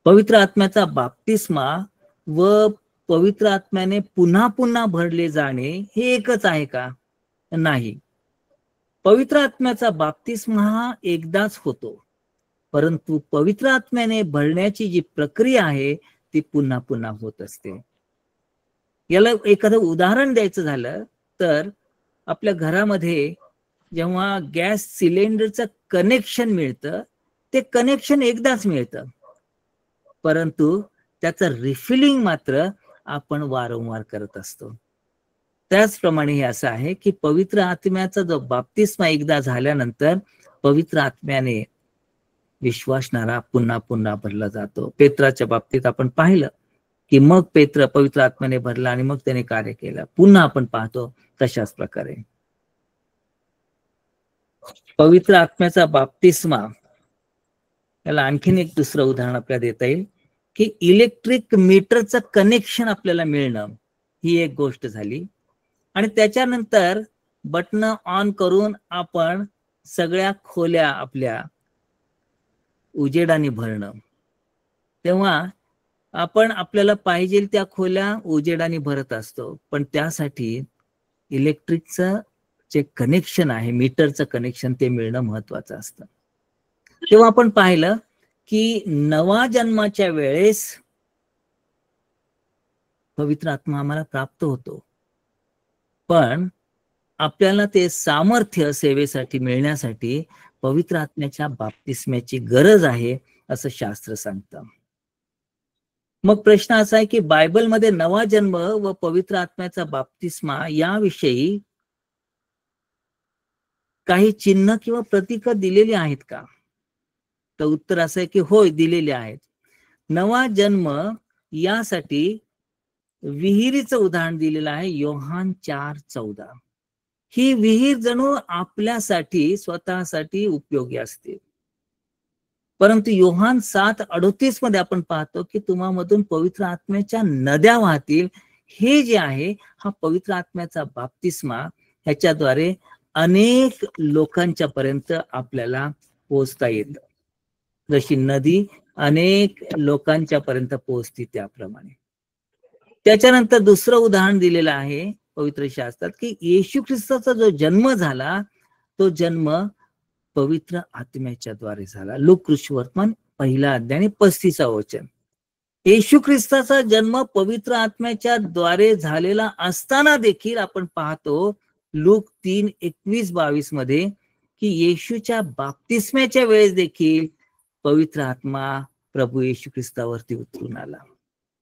पवित्र आत्म्याचा बाप्तिस्मा व पवित्र आत्म्याने पुन्हा पुन्हा भरले जाणे हे एकच आहे का? नाही. पवित्र आत्म्याचा बाप्तिस्मा हा एकदाच होतो, परंतु पवित्र आत्म्याने भरण्याची जी प्रक्रिया आहे ती पुन्हा पुन्हा होत असते. याला एखादं उदाहरण द्यायचं झालं तर आपल्या घरामध्ये जेव्हा गॅस सिलेंडरचं कनेक्शन मिळतं, ते कनेक्शन एकदाच मिळतं, परंतु त्याचं रिफिलिंग मात्र आपण वारंवार करत असतो. त्याचप्रमाणे हे असं आहे की पवित्र आत्म्याचा जो बाप्तिस्मा एकदा झाल्यानंतर पवित्र आत्म्याने विश्वासणारा पुन्हा पुन्हा भरला जातो. पेत्राच्या बाबतीत आपण पाहिलं की मग पेत्र पवित्र आत्म्याने भरला आणि मग त्याने कार्य केलं. पुन्हा आपण पाहतो तशाच प्रकारे पवित्र आत्म्याचा बाप्तिस्मा, याला आणखीन एक दुसरं उदाहरण आपल्याला देता येईल की इलेक्ट्रिक मीटरचं कनेक्शन आपल्याला मिळणं ही एक गोष्ट झाली, आणि त्याच्यानंतर बटन ऑन करून आपण सगळ्या खोल्या आपल्या उजेडाने भरणं. तेव्हा आपण आपल्याला पाहिजे त्या खोल्या उजेडाने भरत असतो, पण त्यासाठी इलेक्ट्रिकचं जे कनेक्शन आहे, मीटरचं कनेक्शन, ते मिळणं महत्वाचं असतं. तेव्हा आपण पाहिलं की नवा जन्माच्या वेळेस पवित्र आत्मा आम्हाला प्राप्त होतो, पण आपल्याला ते सामर्थ्य सेवेसाठी मिळण्यासाठी पवित्र आत्म्याच्या बाप्तिस्म्याची गरज आहे असं शास्त्र सांगतं. मग प्रश्न असा आहे की बायबलमध्ये नवा जन्म व पवित्र आत्म्याचा बाप्तिस्मा याविषयी काही चिन्ह किंवा प्रतीक दिलेली आहेत का? तर उत्तर असं आहे की होय, दिलेले आहेत. नवा जन्म यासाठी विहिरीचं उदाहरण दिलेलं आहे योहान 4:14. ही विहीर जणू आपल्यासाठी स्वतःसाठी उपयोगी असते, परंतु योहान 7:38 मध्ये आपण पाहतो की तुम्हामधून पवित्र आत्म्याच्या नद्या वाहतील. हे जे आहे हा पवित्र आत्म्याचा बाप्तिस्मा, ह्याच्याद्वारे अनेक लोकांच्या पर्यंत आपल्याला पोहोचता येतं. जशी नदी अनेक लोकांच्या पर्यंत पोहोचते त्याप्रमाणे. त्याच्यानंतर दुसरं उदाहरण दिलेलं आहे पवित्र शास्त्रात की येशू ख्रिस्ताचा जो जन्म झाला तो जन्म पवित्र आत्म्याच्या द्वारे झाला. लोक कृष्णवर्तमान 1 अध्याय 35 वचन. येशू ख्रिस्ताचा जन्म पवित्र आत्म्याच्या द्वारे झालेला असताना देखील आपण पाहतो लूक 3:21-22 मध्ये की येशूच्या बाप्तिस्म्याच्या वेळेस देखील पवित्र आत्मा प्रभू येशू ख्रिस्तावरती उतरून आला.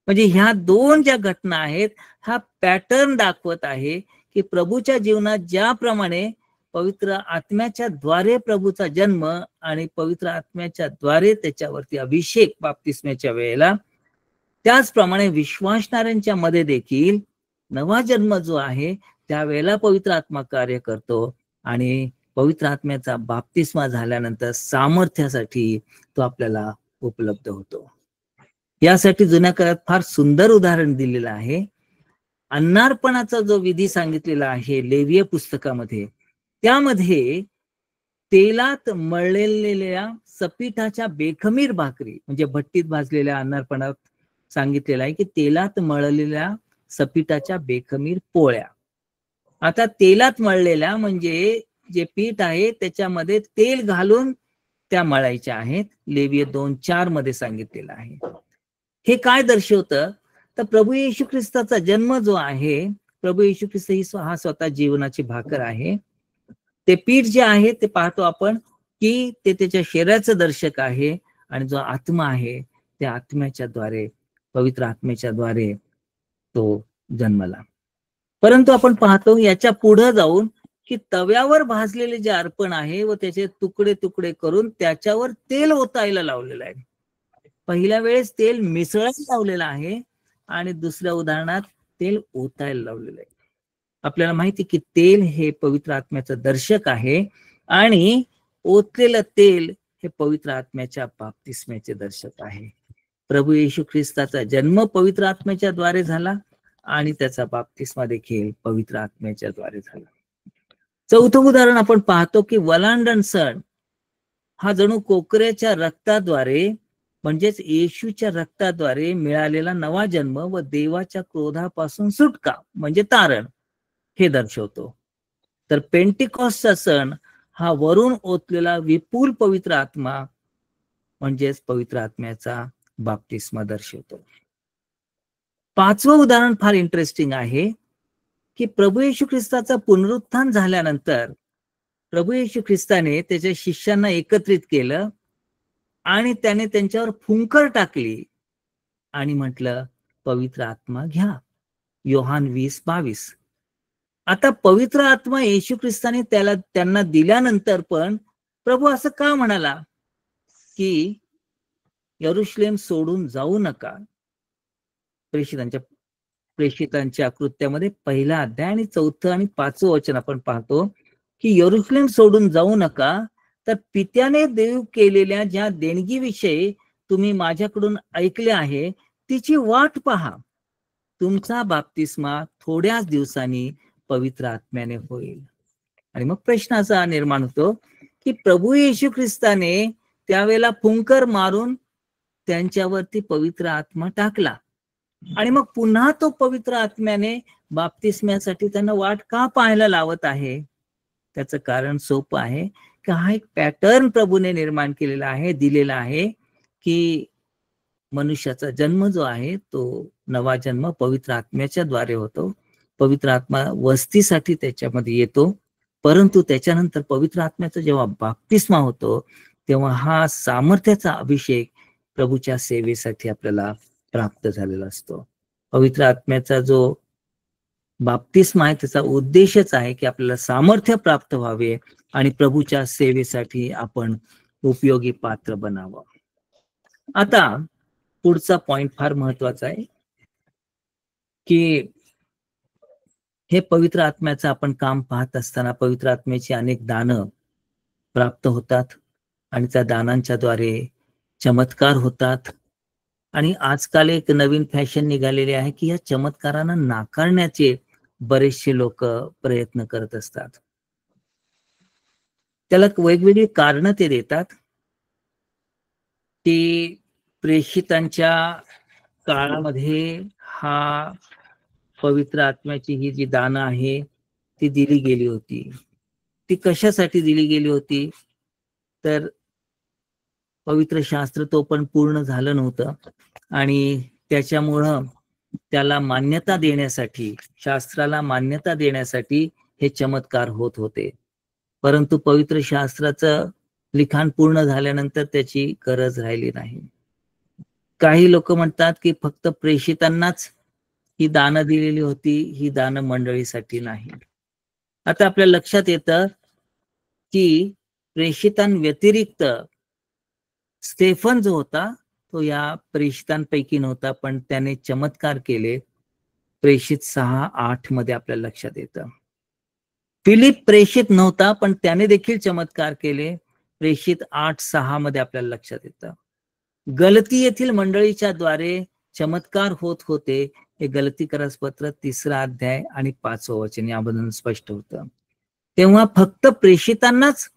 म्हणजे ह्या दोन ज्या घटना आहेत हा पॅटर्न दाखवत आहे की प्रभूच्या जीवनात ज्याप्रमाणे पवित्र आत्म्याच्या द्वारे प्रभूचा जन्म आणि पवित्र आत्म्याच्या द्वारे त्याच्यावरती अभिषेक बाप्तिस्म्याच्या वेळेला, त्याचप्रमाणे विश्वासणाऱ्यांच्या मध्ये देखील नवा जन्म जो आहे त्यावेळेला पवित्र आत्मा कार्य करतो आणि पवित्र आत्म्याचा बाप्तिस्मा झाल्यानंतर सामर्थ्यासाठी तो आपल्याला उपलब्ध होतो. यासाठी जुन्या काळात फार सुंदर उदाहरण दिलेलं आहे. अन्नार्पणाचा जो विधी सांगितलेला आहे लेवीय पुस्तकामध्ये, त्यामध्ये तेलात मळलेल्या सपीठाच्या बेखमीर भाकरी, म्हणजे भट्टीत भाजलेल्या अन्नार्पणात सांगितलेलं आहे की तेलात मळलेल्या सपीठाच्या बेखमीर पोळ्या. आता तेलात मळलेल्या म्हणजे जे पीठ आहे त्याच्यामध्ये तेल घालून त्या मळायच्या आहेत. लेवीय 2:4 मध्ये सांगितलेलं आहे. हे काय दर्शवतं तर प्रभू येशू ख्रिस्ताचा जन्म जो आहे, प्रभू येशू ख्रिस्त ही हा स्वतः जीवनाची भाकर आहे. ते पीठ जे आहे ते पाहतो आपण की ते त्याच्या शरीराचं दर्शक आहे, आणि जो आत्मा आहे त्या आत्म्याच्या द्वारे, पवित्र आत्म्याच्या द्वारे तो जन्मला. परंतु आपण पाहतो याच्या पुढे जाऊन की तव्यावर भाजलेले जे अर्पण आहे व त्याचे तुकडे तुकडे करून त्याच्यावर तेल ओतायला लावलेलं आहे. पहिल्या वेळेस तेल मिसळायला लावलेलं आहे आणि दुसऱ्या उदाहरणात तेल ओतायला लावलेलं आहे. आपल्याला माहिती की तेल हे पवित्र आत्म्याचं दर्शक आहे आणि ओतलेलं तेल हे पवित्र आत्म्याच्या बाप्तिस्म्याचे दर्शक आहे. प्रभू येशू ख्रिस्ताचा जन्म पवित्र आत्म्याच्या द्वारे झाला आणि त्याचा बाप्तिस्मा देखील पवित्र आत्म्याच्या द्वारे झाला. चौथं उदाहरण आपण पाहतो की वलांडण सण हा जणू कोकऱ्याच्या रक्ताद्वारे म्हणजेच येशूच्या रक्ताद्वारे मिळालेला नवा जन्म व देवाच्या क्रोधापासून सुटका म्हणजे तारण हे दर्शवतो. तर पेंटिकॉस्टचा सण हा वरून ओतलेला विपुल पवित्र आत्मा म्हणजेच पवित्र आत्म्याचा बाप्तिस्मा दर्शवतो. पाचवं उदाहरण फार इंटरेस्टिंग आहे की प्रभू येशू ख्रिस्ताचा पुनरुत्थान झाल्यानंतर प्रभू येशू ख्रिस्ताने त्याच्या शिष्यांना एकत्रित केलं आणि त्याने त्यांच्यावर फुंकर टाकली आणि म्हटलं पवित्र आत्मा घ्या. योहान 20:22. आता पवित्र आत्मा येशू ख्रिस्ताने त्यांना दिल्यानंतर पण प्रभू असं का म्हणाला की यरुशलेम सोडून जाऊ नका. प्रेषितांच्या कृत्यामध्ये 1 अध्याय आणि 4 आणि 5 वचन आपण पाहतो की यरुशलेम सोडून जाऊ नका, तर पित्याने देव केलेल्या ज्या देणगीविषयी तुम्ही माझ्याकडून ऐकले आहे तिची वाट पहा. तुमचा बाप्तिस्मा थोड्याच दिवसांनी पवित्र आत्म्याने होईल. आणि मग प्रश्न असा निर्माण होतो की प्रभू येशू ख्रिस्ताने त्यावेळेला फुंकर मारून त्यांच्यावरती पवित्र आत्मा टाकला आणि मग पुन्हा तो पवित्र आत्म्याने बाप्तिस्म्यासाठी त्यांना वाट का पाहायला लावत आहे? त्याचं कारण सोपं आहे की हा एक पॅटर्न प्रभूने निर्माण केलेला आहे, दिलेला आहे की मनुष्याचा जन्म जो आहे तो नवा जन्म पवित्र आत्म्याच्या द्वारे होतो. पवित्र आत्मा वस्तीसाठी त्याच्यामध्ये येतो, परंतु त्याच्यानंतर पवित्र आत्म्याचा जेव्हा बाप्तिस्मा होतो तेव्हा हा सामर्थ्याचा अभिषेक प्रभूच्या सेवेसाठी आपल्याला प्राप्त झालेला असतो. पवित्र आत्म्याचा जो बाप्तिस्मा आहे त्याचा उद्देशच आहे की आपल्याला सामर्थ्य प्राप्त व्हावे आणि प्रभूच्या सेवेसाठी आपण उपयोगी पात्र बनावं. आता पुढचा पॉइंट फार महत्वाचा आहे की हे पवित्र आत्म्याचं आपण काम पाहत असताना पवित्र आत्म्याची अनेक दानं प्राप्त होतात आणि त्या दानांच्या द्वारे चमत्कार होतात. आणि आजकाल एक नवीन फॅशन निघालेली आहे की या चमत्कारांना नाकारण्याचे बरेचसे लोक प्रयत्न करत असतात. त्याला वेगवेगळी कारणं ते देतात की प्रेषितांच्या काळामध्ये हा पवित्र आत्म्याची ही जी दानं आहे ती दिली गेली होती. ती कशासाठी दिली गेली होती? तर पवित्र शास्त्र तो पण पूर्ण झालं नव्हतं आणि त्याच्यामुळं त्याला मान्यता देण्यासाठी, शास्त्राला मान्यता देण्यासाठी हे चमत्कार होत होते. परंतु पवित्र शास्त्राचं लिखाण पूर्ण झाल्यानंतर त्याची गरज राहिली नाही. काही लोक म्हणतात की फक्त प्रेषितांनाच ही दानं दिलेली होती, ही दानं मंडळीसाठी नाही. आता आपल्या लक्षात येतं की प्रेषितांव्यतिरिक्त स्टेफन जो होता तो या प्रेषितांपैकी नव्हता, पण त्याने चमत्कार केले. प्रेषित 6:8 मध्ये आपल्याला लक्षात येतं. फिलिप प्रेषित नव्हता, पण त्याने देखील चमत्कार केले. प्रेषित 8:6 मध्ये आपल्याला लक्षात येतं. गलती येथील मंडळीच्या द्वारे चमत्कार होत होते. हे गलतीकरास पत्र 3 अध्याय आणि 5 वचन यामधून स्पष्ट होतं. तेव्हा फक्त प्रेषितांनाच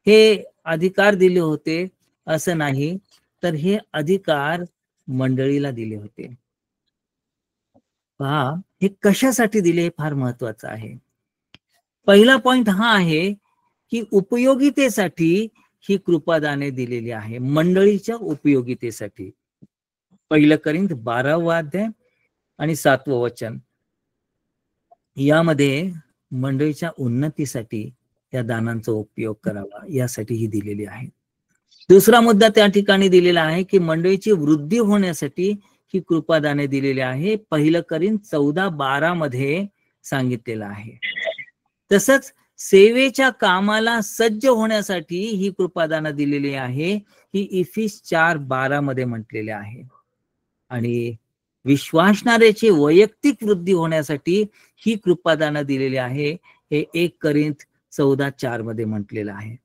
हे अधिकार दिले होते असं नाही, तर हे अधिकार मंडळीला दिले होते. पहा, हे कशासाठी दिले हे फार महत्वाचं आहे. पहिला पॉइंट हा आहे की उपयोगितेसाठी ही कृपादाने दिलेली आहे, मंडळीच्या उपयोगितेसाठी. 1 कोरिंथ 12 अध्याय आणि 7 वचन यामध्ये मंडळीच्या उन्नतीसाठी या दानांचा उपयोग करावा यासाठी ही दिलेली आहे. दुसरा मुद्दा त्या ठिकाणी दिलेला आहे की मंडळीची वृद्धी होण्यासाठी ही कृपादाने दिलेली आहे. 1 कोरिंथ 14:12 मध्ये सांगितलेलं आहे. तसंच सेवेच्या कामाला सज्ज होण्यासाठी ही कृपादानं दिलेली आहे, ही इफिस 4:12 मध्ये म्हटलेले आहे. आणि विश्वासणाऱ्याची वैयक्तिक वृद्धी होण्यासाठी ही कृपादानं दिलेली आहे, हे 1 कोरिंथ 14:4 मध्ये म्हटलेलं आहे.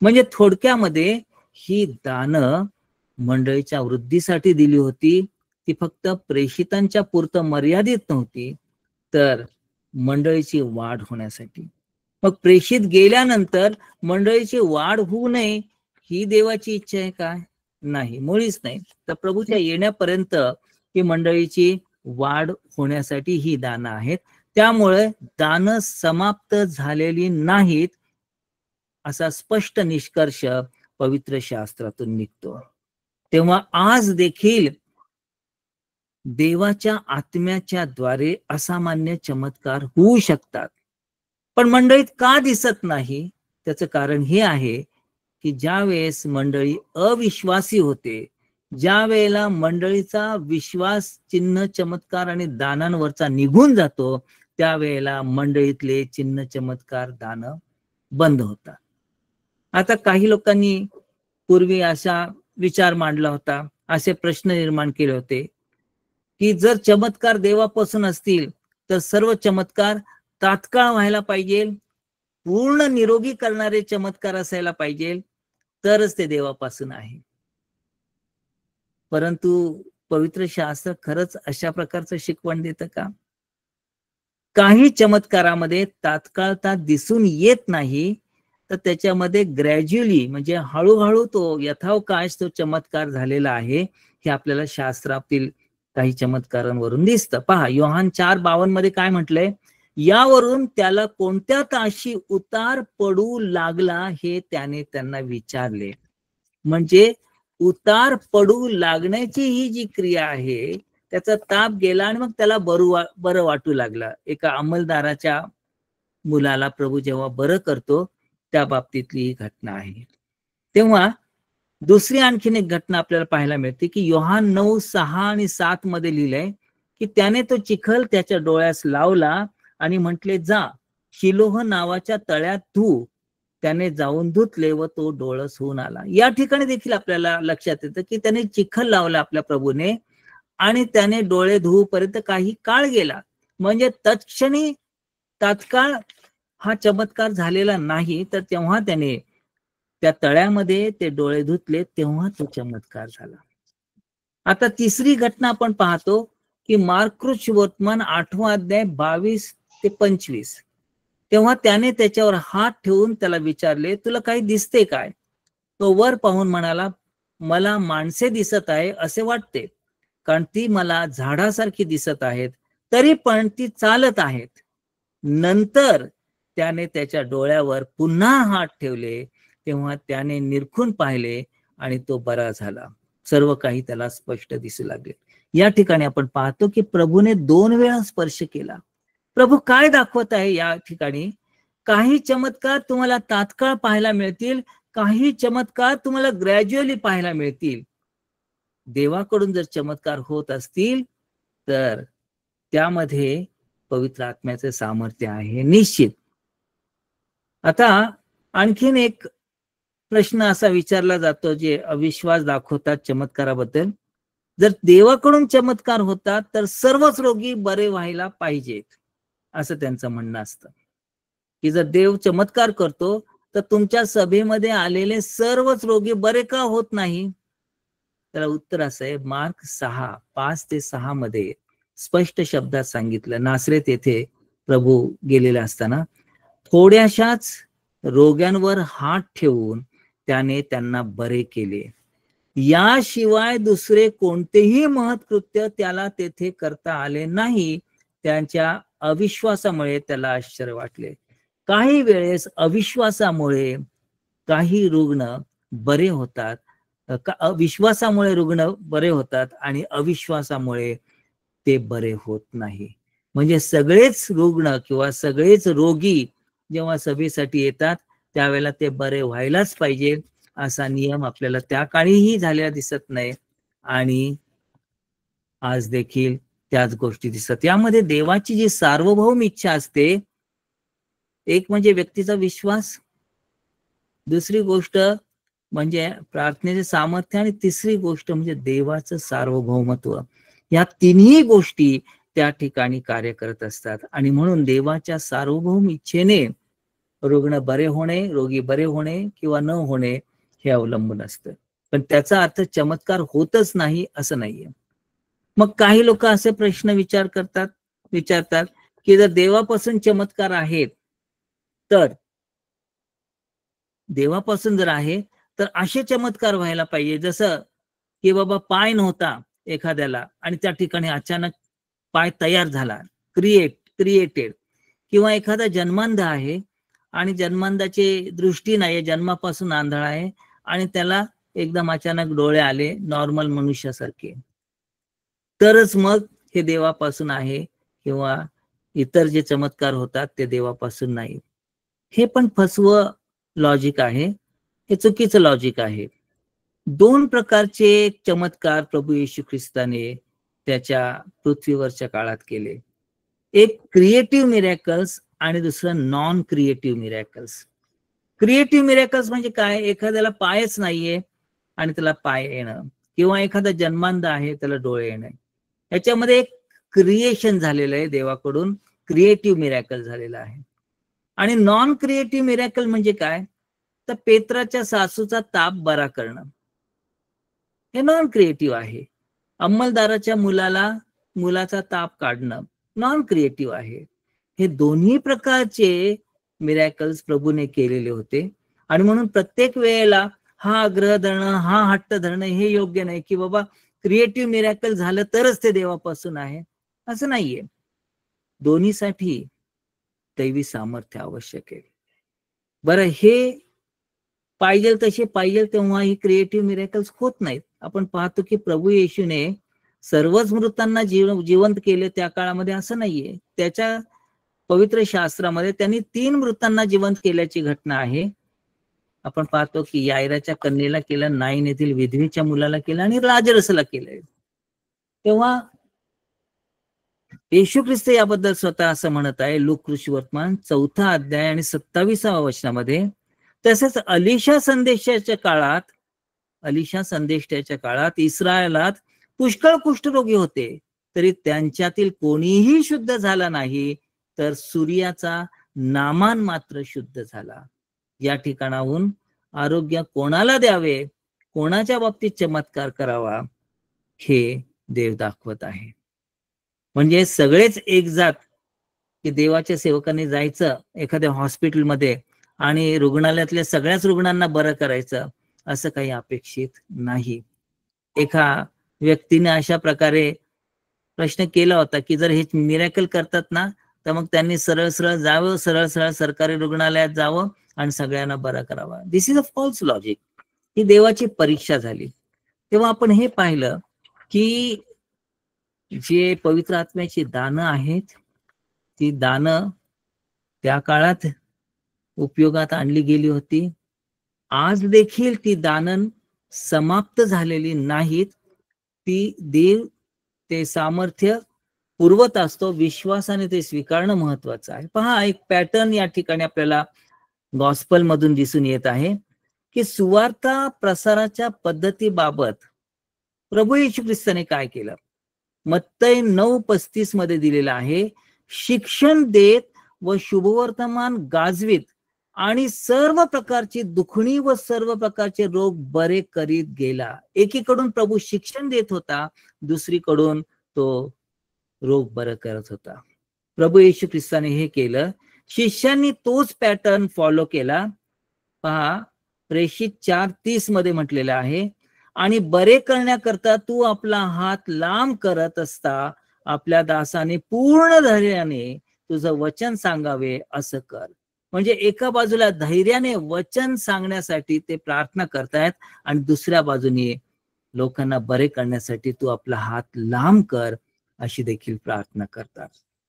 म्हणजे थोडक्यामध्ये ही दानं मंडळीच्या वृद्धीसाठी दिली होती. ती फक्त प्रेषितांच्या पुरतं मर्यादित नव्हती, तर मंडळीची वाढ होण्यासाठी. मग प्रेषित गेल्यानंतर मंडळीची वाढ होऊ नये ही देवाची इच्छा आहे काय? नाही, मुळीच नाही. तर प्रभूच्या येण्यापर्यंत ही मंडळीची वाढ होण्यासाठी ही दानं आहेत. त्यामुळे दानं समाप्त झालेली नाहीत असा स्पष्ट निष्कर्ष पवित्र शास्त्रातून निघतो. तेव्हा आज देखील देवाच्या आत्म्याच्या द्वारे असामान्य चमत्कार होऊ शकतात, पण मंडळीत का दिसत नाही? त्याचं कारण हे आहे की ज्या वेळेस मंडळी अविश्वासी होते, ज्या वेळेला मंडळीचा विश्वास चिन्ह चमत्कार आणि दानांवरचा निघून जातो, त्यावेळेला मंडळीतले चिन्ह चमत्कार दान बंद होतात. आता काही लोकांनी पूर्वी असा विचार मांडला होता, असे प्रश्न निर्माण केले होते की जर चमत्कार देवापासून असतील तर सर्व चमत्कार तात्काळ व्हायला पाहिजे, पूर्ण निरोगी करणारे चमत्कार असायला पाहिजे, तरच ते देवापासून आहे. परंतु पवित्र शास्त्र खरंच अशा प्रकारचं शिकवण देतं का? काही चमत्कारामध्ये तात्काळता दिसून येत नाही, तर त्याच्यामध्ये ग्रॅज्युअली म्हणजे हळूहळू तो यथावकाश तो चमत्कार झालेला आहे, हे आपल्याला शास्त्रातील काही चमत्कारांवरून दिसतं. पहा, योहान 4:52 मध्ये काय म्हटलंय? यावरून त्याला कोणत्या ताशी उतार पडू लागला हे त्याने त्यांना विचारले. म्हणजे उतार पडू लागण्याची ही जी क्रिया आहे, त्याचा ताप गेला आणि मग त्याला बरं वाटू लागला. एका अंमलदाराच्या मुलाला प्रभू जेव्हा बरं करतो, त्या बाबतीतली ही घटना आहे. तेव्हा दुसरी आणखीन एक घटना आपल्याला पाहायला मिळते की योहान 9:6 आणि 7 मध्ये लिहिलंय की त्याने तो चिखल त्याच्या डोळ्यास लावला आणि म्हटले, जा शिलोह नावाच्या तळ्यात धू. त्याने जाऊन धुतले व तो डोळस होऊन आला. या ठिकाणी देखील आपल्याला लक्षात येतं की त्याने चिखल लावला आपल्या प्रभूने आणि त्याने डोळे धुवूपर्यंत काही काळ गेला. म्हणजे तत्क्षणी तात्काळ हा चमत्कार झालेला नाही, तर तेव्हा त्याने त्या तळ्यामध्ये ते डोळे धुतले, तेव्हा तो चमत्कार झाला. आता तिसरी घटना आपण पाहतो की मार्कृष वर्तमान 8वां अध्याय 22 ते 25. तेव्हा त्याने त्याच्यावर हात ठेवून त्याला विचारले, तुला काही दिसते काय? तो वर पाहून म्हणाला, मला माणसे दिसत आहे असे वाटते, कारण ती मला झाडासारखी दिसत आहेत, तरी पण ती चालत आहेत. नंतर त्याने त्याच्या डोळ्यावर पुन्हा हात ठेवले, तेव्हा त्याने निरखून पाहिले आणि तो बरा झाला. सर्व काही त्याला स्पष्ट दिसू लागले. या ठिकाणी आपण पाहतो की प्रभूने 2 वेळा स्पर्श केला. प्रभू काय दाखवत आहे या ठिकाणी? काही चमत्कार तुम्हाला तात्काळ पाहायला मिळतील, काही चमत्कार तुम्हाला ग्रॅज्युअली पाहायला मिळतील. देवाकडून जर चमत्कार होत असतील तर त्यामध्ये पवित्र आत्म्याचे सामर्थ्य आहे निश्चित. आता आणखीन एक प्रश्न असा विचारला जातो जे अविश्वास दाखवतात चमत्काराबद्दल. जर देवाकडून चमत्कार होतात तर सर्वच रोगी बरे व्हायला पाहिजेत, असं त्यांचं म्हणणं असतं. की जर देव चमत्कार करतो तर तुमच्या सभेमध्ये आलेले सर्वच रोगी बरे का होत नाही? त्याला उत्तर असं आहे, मार्क 6:5 ते 6 मध्ये स्पष्ट शब्दात सांगितलं. नासरेत येथे प्रभू गेलेले असताना थोड्याशाच रोग्यांवर हात ठेवून त्याने त्यांना बरे केले. याशिवाय दुसरे कोणतेही महत्कृत्य त्याला तेथे करता आले नाही. त्यांच्या अविश्वासामुळे त्याला आश्चर्य वाटले. काही वेळेस अविश्वासामुळे काही रुग्ण बरे होतात, विश्वासामुळे रुग्ण बरे होतात आणि अविश्वासामुळे ते बरे होत नाही. म्हणजे सगळेच रुग्ण किंवा सगळेच रोगी जेव्हा सभेसाठी येतात त्यावेळेला ते बरे व्हायलाच पाहिजे असा नियम आपल्याला त्या काळीही झालेला दिसत नाही आणि आज देखील त्याच गोष्टी दिसतात. यामध्ये देवाची जी सार्वभौम इच्छा असते एक म्हणजे व्यक्तीचा विश्वास, दुसरी गोष्ट म्हणजे प्रार्थनेचे सामर्थ्य, आणि तिसरी गोष्ट म्हणजे देवाचं सार्वभौमत्व. या तिन्ही गोष्टी त्या ठिकाणी कार्य करत असतात. आणि म्हणून देवाच्या सार्वभौम इच्छेने रुग्ण बरे होणे, रोगी बरे होणे किंवा न होणे हे अवलंबून असतं. पण त्याचा अर्थ चमत्कार होतच नाही असं नाहीये. मग काही लोक असे प्रश्न विचारतात की जर देवापासून चमत्कार आहेत, तर देवापासून जर आहे तर असे चमत्कार व्हायला पाहिजे, जसं की बाबा पाय नव्हता एखाद्याला आणि त्या ठिकाणी अचानक पाय तयार झाला, क्रिएटेड. किंवा एखादा जन्मांध आहे आणि जन्मांधाची दृष्टी नाही, जन्मापासून आंधळा आहे आणि त्याला एकदम अचानक डोळे आले नॉर्मल मनुष्यासारखे, तरच मग हे देवापासून आहे. किंवा इतर जे चमत्कार होतात ते देवापासून नाही. हे पण फसवं लॉजिक आहे, हे चुकीचं लॉजिक आहे. दोन प्रकारचे चमत्कार प्रभू येशू ख्रिस्ताने त्याच्या पृथ्वीवरच्या काळात केले. एक क्रिएटिव्ह मिरॅकल्स आणि दुसरं non creative miracles. Creative miracles म्हणजे काय? एखाद्याला पायच नाहीये आणि त्याला पाय येणं, किंवा एखादा जन्मांध आहे त्याला डोळे येणं. याच्यामध्ये एक क्रिएशन झालेलं आहे देवाकडून, क्रिएटिव्ह मिरॅकल झालेला आहे. आणि नॉन क्रिएटिव्ह मिरॅकल म्हणजे काय? तर पेत्राच्या सासूचा ताप बरा करणं, हे नॉन क्रिएटिव्ह आहे. अंमलदाराच्या मुलाचा ताप काढणं नॉन क्रिएटिव्ह आहे. हे दोन्ही प्रकारचे मिरॅकल्स प्रभूने केलेले होते. आणि म्हणून प्रत्येक वेळेला हा आग्रह धरणं, हा हट्ट धरणं हे योग्य नाही की बाबा क्रिएटिव्ह मिरॅकल झालं तरच ते देवापासून आहे, असं नाहीये. दोन्हीसाठी दैवी सामर्थ्य आवश्यक आहे. बरं, हे पाहिजे तेव्हा ही क्रिएटिव्ह मिरॅकल्स होत नाहीत. आपण पाहतो की प्रभू येशूने सर्वच मृतांना जिवंत केले त्या काळामध्ये, असं नाहीये. त्याच्या पवित्र शास्त्रामध्ये त्यांनी 3 मृतांना जिवंत केल्याची घटना आहे. आपण पाहतो की यायराच्या कन्येला केलं, नाईन येथील विधवेच्या मुलाला केलं आणि लाजरसला केलंय. तेव्हा येशू ख्रिस्त याबद्दल स्वतः असं म्हणत आहे, लूक कृष्णवर्तमान 4 अध्याय आणि 27व्या वचनामध्ये. तसेच अलिशा संदेष्टाच्या काळात इस्रायलात पुष्कळ कुष्ठरोगी होते, तरी त्यांच्यातील कोणीही शुद्ध झाला नाही, तर सूर्याचा नामान मात्र शुद्ध झाला. या ठिकाणाहून आरोग्य कोणाला द्यावे, कोणाच्या बाबतीत चमत्कार करावा, हे देव दाखवत आहे. म्हणजे सगळेच एक जात की देवाच्या सेवकांनी जायचं एखाद्या हॉस्पिटलमध्ये आणि रुग्णालयातल्या सगळ्याच रुग्णांना बरं करायचं, असं काही अपेक्षित नाही. एका व्यक्तीने अशा प्रकारे प्रश्न केला होता की जर हे मिरॅकल करतात ना, तर मग त्यांनी सरळ सरळ सरकारी रुग्णालयात जावं आणि सगळ्यांना बरं करावं. दिस इज अ फॉल्स लॉजिक. ही देवाची परीक्षा झाली. तेव्हा आपण हे पाहिलं की जे पवित्र आत्म्याची दानं आहेत, ती दानं त्या काळात उपयोगात आणली गेली होती. आज देखील ती दानं समाप्त झालेली नाहीत. ती देव ते सामर्थ्य पुरवत असतो. विश्वासाने ते स्वीकारणं महत्वाचं आहे. पहा, एक पॅटर्न या ठिकाणी आपल्याला गॉस्पल मधून दिसून येत आहे की सुवार्ता प्रसाराच्या पद्धतीबाबत प्रभू येशू ख्रिस्ताने काय केलं. मत्तई 9:35 मध्ये दिलेलं आहे, शिक्षण देत व शुभवर्तमान गाजवीत आणि सर्व प्रकारची दुखणी व सर्व प्रकारचे रोग बरे करीत गेला. एकीकडून प्रभू शिक्षण देत होता, दुसरीकडून तो रोग बरं करत होता. प्रभू येशू ख्रिस्ताने हे केलं. शिष्यांनी तोच पॅटर्न फॉलो केला. पहा, प्रेषित 4:30 मध्ये म्हटलेलं आहे, आणि बरे करण्याकरता तू आपला हात लांब करत असता आपल्या दासाने पूर्ण धैर्याने तुझं वचन सांगावे असं कर. म्हणजे एका बाजूला धैर्याने वचन सांगण्यासाठी ते प्रार्थना करतायत आणि दुसऱ्या बाजूने लोकांना बरे करण्यासाठी तू आपला हात लांब कर अशी देखील प्रार्थना करतात.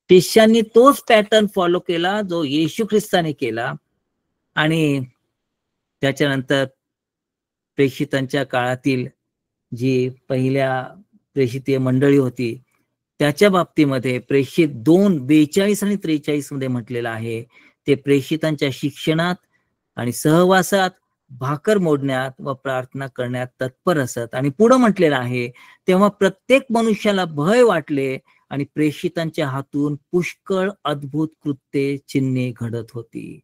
शिष्यांनी तोच पॅटर्न फॉलो केला जो येशू ख्रिस्ताने केला. आणि त्याच्यानंतर प्रेषितांच्या काळातील जी पहिल्या प्रेषितीय मंडळी होती त्याच्या बाबतीमध्ये प्रेषित 2:42 आणि 43 मध्ये म्हटलेलं आहे ते प्रेषितांच्या शिक्षणात आणि सहवासात, भाकर मोडण्यात व प्रार्थना करण्यात तत्पर असत. आणि पुढे म्हटलेलं आहे, तेव्हा प्रत्येक मनुष्याला भय वाटले आणि प्रेषितांच्या हातून पुष्कळ अद्भुत कृत्ये चिन्हे घडत होती.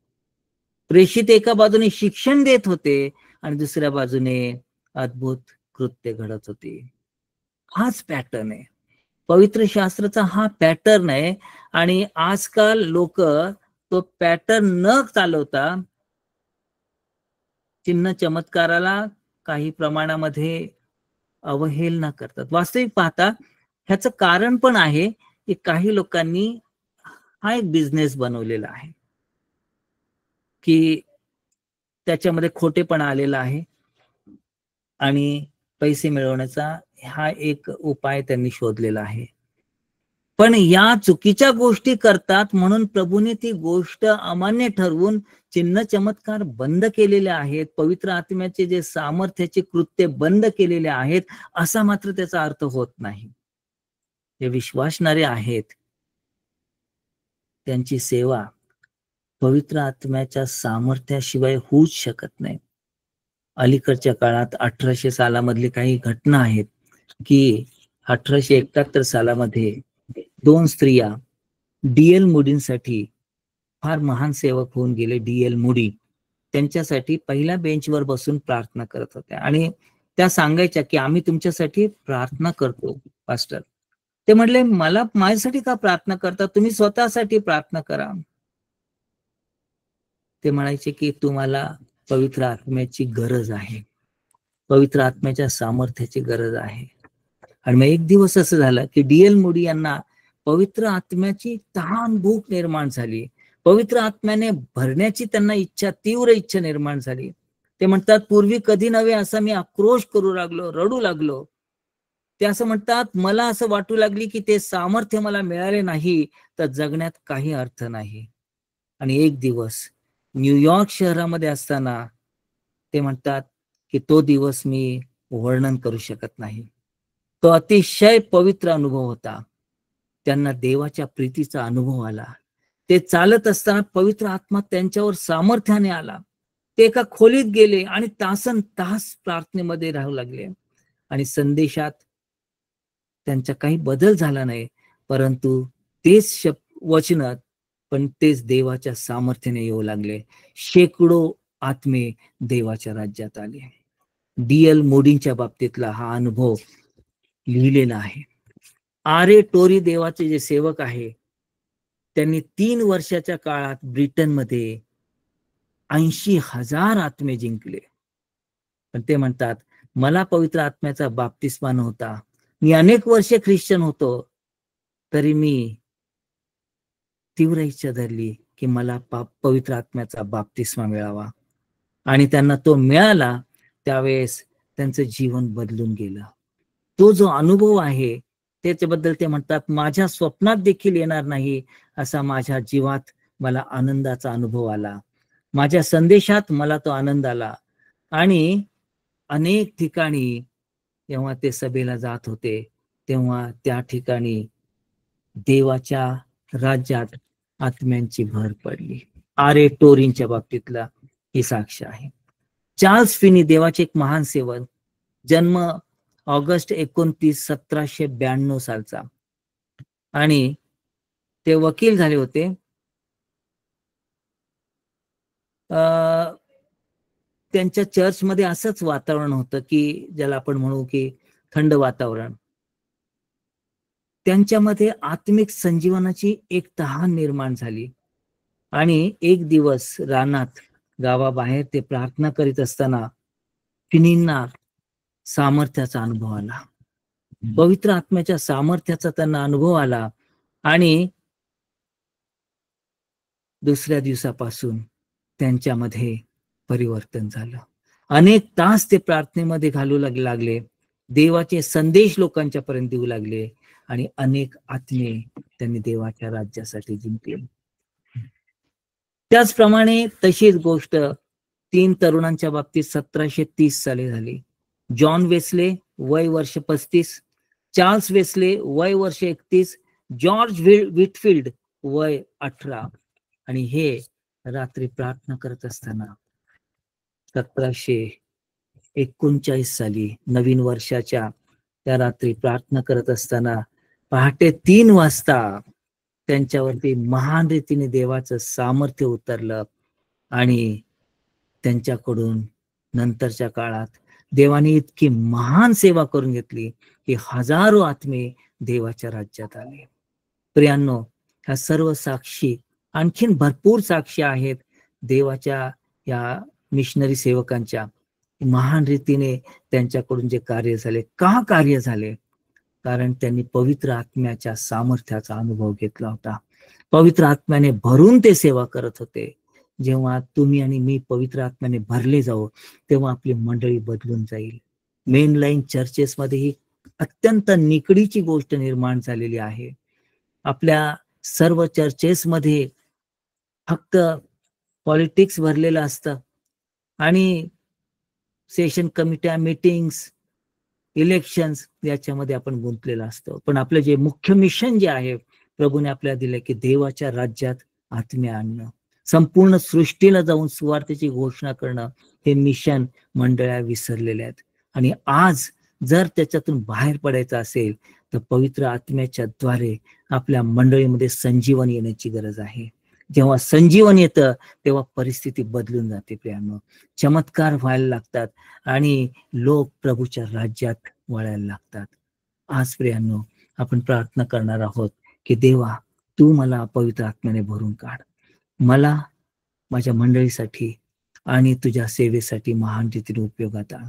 प्रेषित एका बाजूने शिक्षण देत होते आणि दुसऱ्या बाजूने अद्भुत कृत्य घडत होती. हाच पॅटर्न आहे, पवित्र शास्त्राचा हा पॅटर्न आहे. आणि आजकाल लोक तो पॅटर्न न चालवता चिन्ह चमत्काराला काही प्रमाणामध्ये अवहेलना करतात. वास्तविक पाहता ह्याचं कारण पण आहे की काही लोकांनी हा एक बिझनेस बनवलेला आहे की त्याच्यामध्ये खोटेपणा आलेला आहे आणि पैसे मिळवण्याचा हा एक उपाय त्यांनी शोधलेला आहे. पण या चुकीच्या गोष्टी करतात म्हणून प्रभूने ती गोष्ट अमान्य ठरवून चिन्ह चमत्कार बंद केलेले आहेत, पवित्र आत्म्याचे जे सामर्थ्याचे कृत्य बंद केलेले आहेत, असा मात्र त्याचा अर्थ होत नाही. जे विश्वासणारे आहेत त्यांची सेवा पवित्र आत्म्याच्या सामर्थ्याशिवाय होऊच शकत नाही. अलीकडच्या काळात 1800 सालामधली काही घटना आहेत की 1871 सालामध्ये 2 स्त्रिया डी.एल. मूडींसाठी फार महान सेवक होऊन गेले. डी.एल. मूडी त्यांच्यासाठी पहिल्या बेंचवर बसून प्रार्थना करत होत्या आणि त्या सांगायच्या की आम्ही तुमच्यासाठी प्रार्थना करतो पास्टर. ते म्हणले, मला माझ्यासाठी का प्रार्थना करता, तुम्ही स्वतःसाठी प्रार्थना करा. ते म्हणायचे की तुम्हाला पवित्र आत्म्याची गरज आहे, पवित्र आत्म्याच्या सामर्थ्याची गरज आहे. आणि मग एक दिवस असं झालं की डी.एल. मूडी यांना पवित्र आत्म्याची तहान भूक निर्माण झाली, पवित्र आत्म्याने भरण्याची त्यांना इच्छा, तीव्र इच्छा निर्माण झाली. ते म्हणतात, पूर्वी कधी नव्हे असा मी आक्रोश करू लागलो, रडू लागलो. ते असं म्हणतात, मला असं वाटू लागली की ते सामर्थ्य मला मिळाले नाही तर जगण्यात काही अर्थ नाही. आणि एक दिवस न्यूयॉर्क शहरामध्ये असताना ते म्हणतात की तो दिवस मी वर्णन करू शकत नाही. तो अतिशय पवित्र अनुभव होता. त्यांना देवाच्या प्रीतीचा अनुभव आला. ते चालत असताना पवित्र आत्मा त्यांच्यावर सामर्थ्याने आला. ते एका खोलीत गेले आणि तासन तास प्रार्थनेमध्ये राहू लागले. आणि संदेशात त्यांचा काही बदल झाला नाही, परंतु तेच वचन पण तेच देवाच्या सामर्थ्याने येऊ लागले. शेकडो आत्मे देवाच्या राज्यात आले. डी.एल. मूडींच्या बाबतीतला हा अनुभव लिहिलेला आहे. आर.ए. टोरी देवाचे जे सेवक आहे त्यांनी 3 वर्षाच्या काळात ब्रिटनमध्ये 80,000 आत्मे जिंकले. पण ते म्हणतात, मला पवित्र आत्म्याचा बाप्तिस्मा नव्हता, मी अनेक वर्षे ख्रिश्चन होतो, तरी मी तीव्र इच्छा धरली की मला पवित्र आत्म्याचा बाप्तिस्मा मिळावा. आणि त्यांना तो मिळाला. त्यावेळेस त्यांचं जीवन बदलून गेलं. तो जो अनुभव आहे त्याच्याबद्दल ते म्हणतात, माझ्या स्वप्नात देखील येणार नाही असा माझ्या जीवात मला आनंदाचा अनुभव आला. माझ्या संदेशात मला तो आनंद आला. आणि अनेक ठिकाणी जेव्हा ते सभेला जात होते तेव्हा त्या ठिकाणी देवाच्या राज्यात आत्म्यांची भर पडली. आर.ए. टोरींच्या बाबतीतला ही साक्ष आहे. चार्ल्स फिनी देवाचे एक महान सेवक, जन्म ऑगस्ट 29, 1792 सालचा, आणि ते वकील झाले होते. त्यांच्या चर्चमध्ये असंच वातावरण होतं की ज्याला आपण म्हणू की थंड वातावरण. त्यांच्यामध्ये आत्मिक संजीवनाची एक तहान निर्माण झाली. आणि एक दिवस रानात गावाबाहेर ते प्रार्थना करीत असताना फिनींना सामर्थ्याचा अनुभव आला, पवित्र आत्म्याच्या सामर्थ्याचा त्यांना अनुभव आला. आणि दुसऱ्या दिवसापासून त्यांच्यामध्ये परिवर्तन झालं. अनेक तास ते प्रार्थनेमध्ये घालू लागले, देवाचे संदेश लोकांच्या पर्यंत देऊ लागले आणि अनेक आत्मे त्यांनी देवाच्या राज्यासाठी जिंकले. त्याचप्रमाणे तशीच गोष्ट 3 तरुणांच्या बाबतीत 1730 साली झाली. जॉन वेस्ले वय वर्ष 35, चार्ल्स वेस्ले वय वर्ष 31, जॉर्ज व्हिटफिल्ड वय 18. आणि हे रात्री प्रार्थना करत असताना 1739 साली नवीन वर्षाच्या त्या रात्री प्रार्थना करत असताना पहाटे 3 वाजता त्यांच्यावरती महान रीतीने देवाचं सामर्थ्य उतरलं आणि त्यांच्याकडून नंतरच्या काळात देवाने इतकी महान सेवा करून घेतली की हजारो आत्मे देवाच्या राज्यात आले. प्रियांनो, ह्या सर्व साक्षी, आणखीन भरपूर साक्षी आहेत देवाच्या या मिशनरी सेवकांच्या. महान रीतीने त्यांच्याकडून जे कार्य झाले. का कार्य झाले? कारण त्यांनी पवित्र आत्म्याच्या सामर्थ्याचा अनुभव घेतला होता. पवित्र आत्म्याने भरून ते सेवा करत होते. जेव्हा तुम्ही आणि मी पवित्र आत्म्याने भरले जाऊ तेव्हा आपली मंडळी बदलून जाईल. मेन लाईन चर्चेस मध्ये ही अत्यंत निकडीची गोष्ट निर्माण झालेली आहे. आपल्या सर्व चर्चेसमध्ये फक्त पॉलिटिक्स भरलेलं असतं आणि सेशन कमिट्या, मीटिंग्स, इलेक्शन्स याच्यामध्ये आपण गुंतलेलं असतो. पण आपलं जे मुख्य मिशन जे आहे प्रभूने आपल्याला दिलं की देवाच्या राज्यात आत्मे आणणं, संपूर्ण सृष्टीला जाऊन सुवार्तेची घोषणा करणं, हे मिशन मंडळ्या विसरलेल्या आहेत. आणि आज जर त्याच्यातून बाहेर पडायचं असेल तर पवित्र आत्म्याच्या द्वारे आपल्या मंडळीमध्ये संजीवन येण्याची गरज आहे. जेव्हा संजीवन येतं तेव्हा परिस्थिती बदलून जाते. प्रियांनो, चमत्कार व्हायला लागतात आणि लोक प्रभूच्या राज्यात वळायला लागतात. आज प्रियांनो, आपण प्रार्थना करणार आहोत की देवा, तू मला पवित्र आत्म्याने भरून काढ, मला माझ्या मंडळीसाठी आणि तुझ्या सेवेसाठी महान रीतीने उपयोगात आण.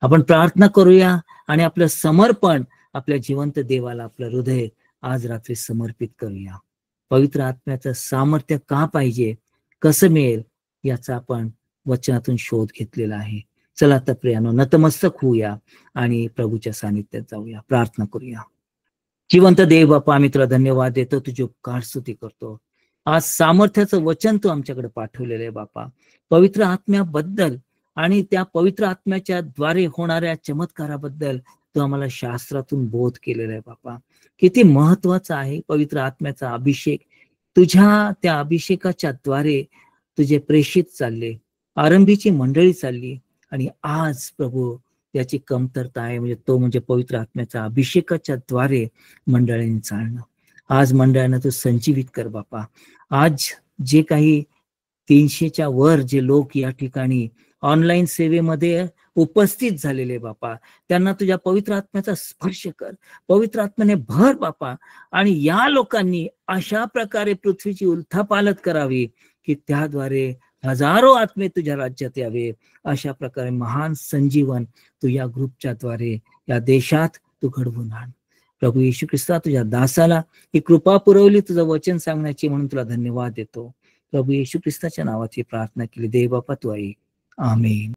आपण प्रार्थना करूया आणि आपलं समर्पण आपल्या जिवंत देवाला आपलं हृदय आज रात्री समर्पित करूया. पवित्र आत्म्याचं सामर्थ्य का पाहिजे, कसं मिळेल, याचा आपण वचनातून शोध घेतलेला आहे. चला तर प्रियानो, नतमस्तक होऊया आणि प्रभूच्या सानिध्यात जाऊया. प्रार्थना करूया. जिवंत देव बापा, आम्ही तुला धन्यवाद देतो, तुझी उपकार स्तुती करतो. आज सामर्थ्याचं वचन तू आमच्याकडे पाठवलेलं आहे बापा. पवित्र आत्म्याबद्दल आणि त्या पवित्र आत्म्याच्या द्वारे होणाऱ्या चमत्काराबद्दल तू आम्हाला शास्त्रातून बोध केलेला आहे बापा. किती महत्वाचा आहे पवित्र आत्म्याचा अभिषेक. तुझ्या त्या अभिषेकाच्या द्वारे तुझे प्रेषित चालले, आरंभीची मंडळी चालली आणि आज प्रभू याची कमतरता आहे, म्हणजे तो म्हणजे पवित्र आत्म्याच्या अभिषेकाच्या द्वारे मंडळींनी चालणं. आज मंडळांना तू संजीवित कर बापा. आज जे काही 300च्या वर जे लोक या ठिकाणी ऑनलाईन सेवेमध्ये उपस्थित झालेले बापा, त्यांना तुझ्या पवित्र आत्म्याचा स्पर्श कर, पवित्र आत्म्याने भर बापा. आणि या लोकांनी अशा प्रकारे पृथ्वीची उलथापालत करावी की त्याद्वारे हजारो आत्मे तुझ्या राज्यात यावे. अशा प्रकारे महान संजीवन तू या ग्रुपच्या द्वारे या देशात तू घडवून आण. प्रभू येशू ख्रिस्ता, तुझ्या दासाला ही कृपा पुरवली तुझं वचन सांगण्याची, म्हणून तुला धन्यवाद देतो. प्रभू येशू ख्रिस्ताच्या नावाची प्रार्थना केली, देव बापा तू ऐक. आमेन.